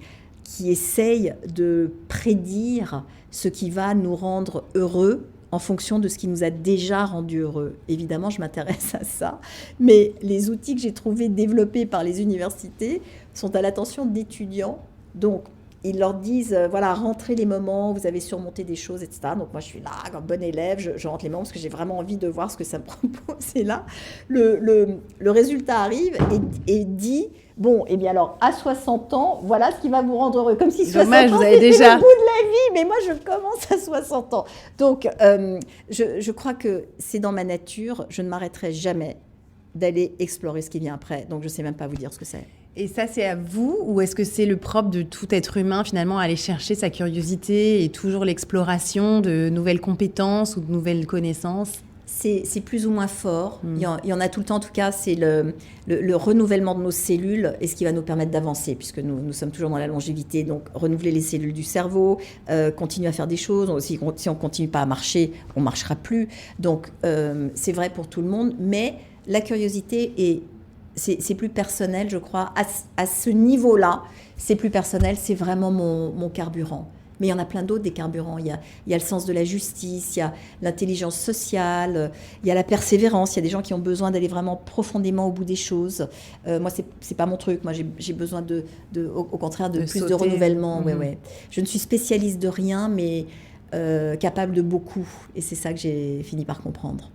S2: essayent de prédire ce qui va nous rendre heureux en fonction de ce qui nous a déjà rendu heureux. Évidemment, je m'intéresse à ça, mais les outils que j'ai trouvés développés par les universités sont à l'attention d'étudiants. Donc, ils leur disent, voilà, rentrez les moments où vous avez surmonté des choses, etc. Donc, moi, je suis là, comme bon élève, je rentre les moments parce que j'ai vraiment envie de voir ce que ça me propose. Et là, le résultat arrive et dit... Bon, et bien alors, à 60 ans, voilà ce qui va vous rendre heureux. Comme si 60 ans, c'était le bout de la vie, mais moi, je commence à 60 ans. Donc, je crois que c'est dans ma nature, je ne m'arrêterai jamais d'aller explorer ce qui vient après. Donc, je ne sais même pas vous dire ce que c'est.
S1: Et ça, c'est à vous, ou est-ce que c'est le propre de tout être humain, finalement, aller chercher sa curiosité et toujours l'exploration de nouvelles compétences ou de nouvelles connaissances ?
S2: C'est plus ou moins fort. Il y en a tout le temps. En tout cas, c'est le renouvellement de nos cellules et ce qui va nous permettre d'avancer, puisque nous sommes toujours dans la longévité. Donc, renouveler les cellules du cerveau, continuer à faire des choses. Si on ne continue pas à marcher, on ne marchera plus. Donc, c'est vrai pour tout le monde. Mais la curiosité, c'est plus personnel, je crois. À ce niveau-là, c'est plus personnel. C'est vraiment mon carburant. Mais il y en a plein d'autres, des carburants. Il y a le sens de la justice, il y a l'intelligence sociale, il y a la persévérance. Il y a des gens qui ont besoin d'aller vraiment profondément au bout des choses. Moi, c'est pas mon truc. Moi, j'ai besoin au contraire de plus sauter. De renouvellement. Ouais. Je ne suis spécialiste de rien, mais capable de beaucoup. Et c'est ça que j'ai fini par comprendre.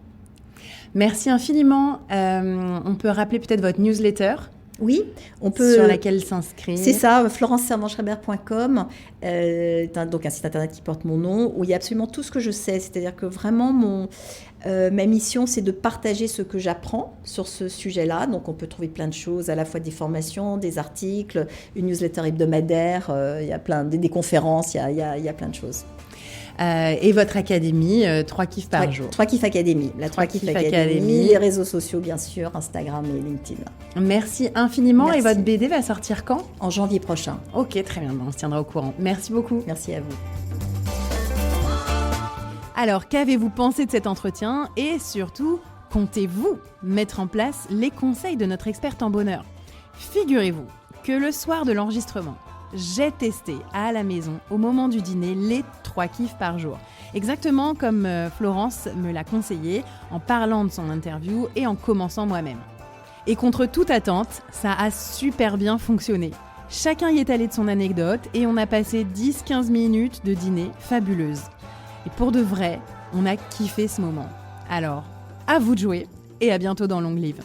S1: Merci infiniment. On peut rappeler peut-être votre newsletter ?
S2: Oui, on peut.
S1: Sur laquelle s'inscrire.
S2: C'est ça, FlorenceServan-Schreiber.com, donc un site internet qui porte mon nom, où il y a absolument tout ce que je sais. C'est-à-dire que vraiment, ma mission, c'est de partager ce que j'apprends sur ce sujet-là. Donc, on peut trouver plein de choses, à la fois des formations, des articles, une newsletter hebdomadaire, il y a des conférences, il y a plein de choses.
S1: Et votre académie, 3 kiffs par jour.
S2: 3 kiffs Académie. La 3 kiffs Académie, les réseaux sociaux, bien sûr, Instagram et LinkedIn.
S1: Merci infiniment.
S2: Merci.
S1: Et votre BD va sortir quand ?
S2: En janvier prochain.
S1: Ok, très bien. On se tiendra au courant. Merci beaucoup.
S2: Merci à vous.
S1: Alors, qu'avez-vous pensé de cet entretien ? Et surtout, comptez-vous mettre en place les conseils de notre experte en bonheur ? Figurez-vous que le soir de l'enregistrement, j'ai testé à la maison, au moment du dîner, les 3 kiffs par jour. Exactement comme Florence me l'a conseillé, en parlant de son interview et en commençant moi-même. Et contre toute attente, ça a super bien fonctionné. Chacun y est allé de son anecdote et on a passé 10-15 minutes de dîner fabuleuses. Et pour de vrai, on a kiffé ce moment. Alors, à vous de jouer et à bientôt dans Long Live.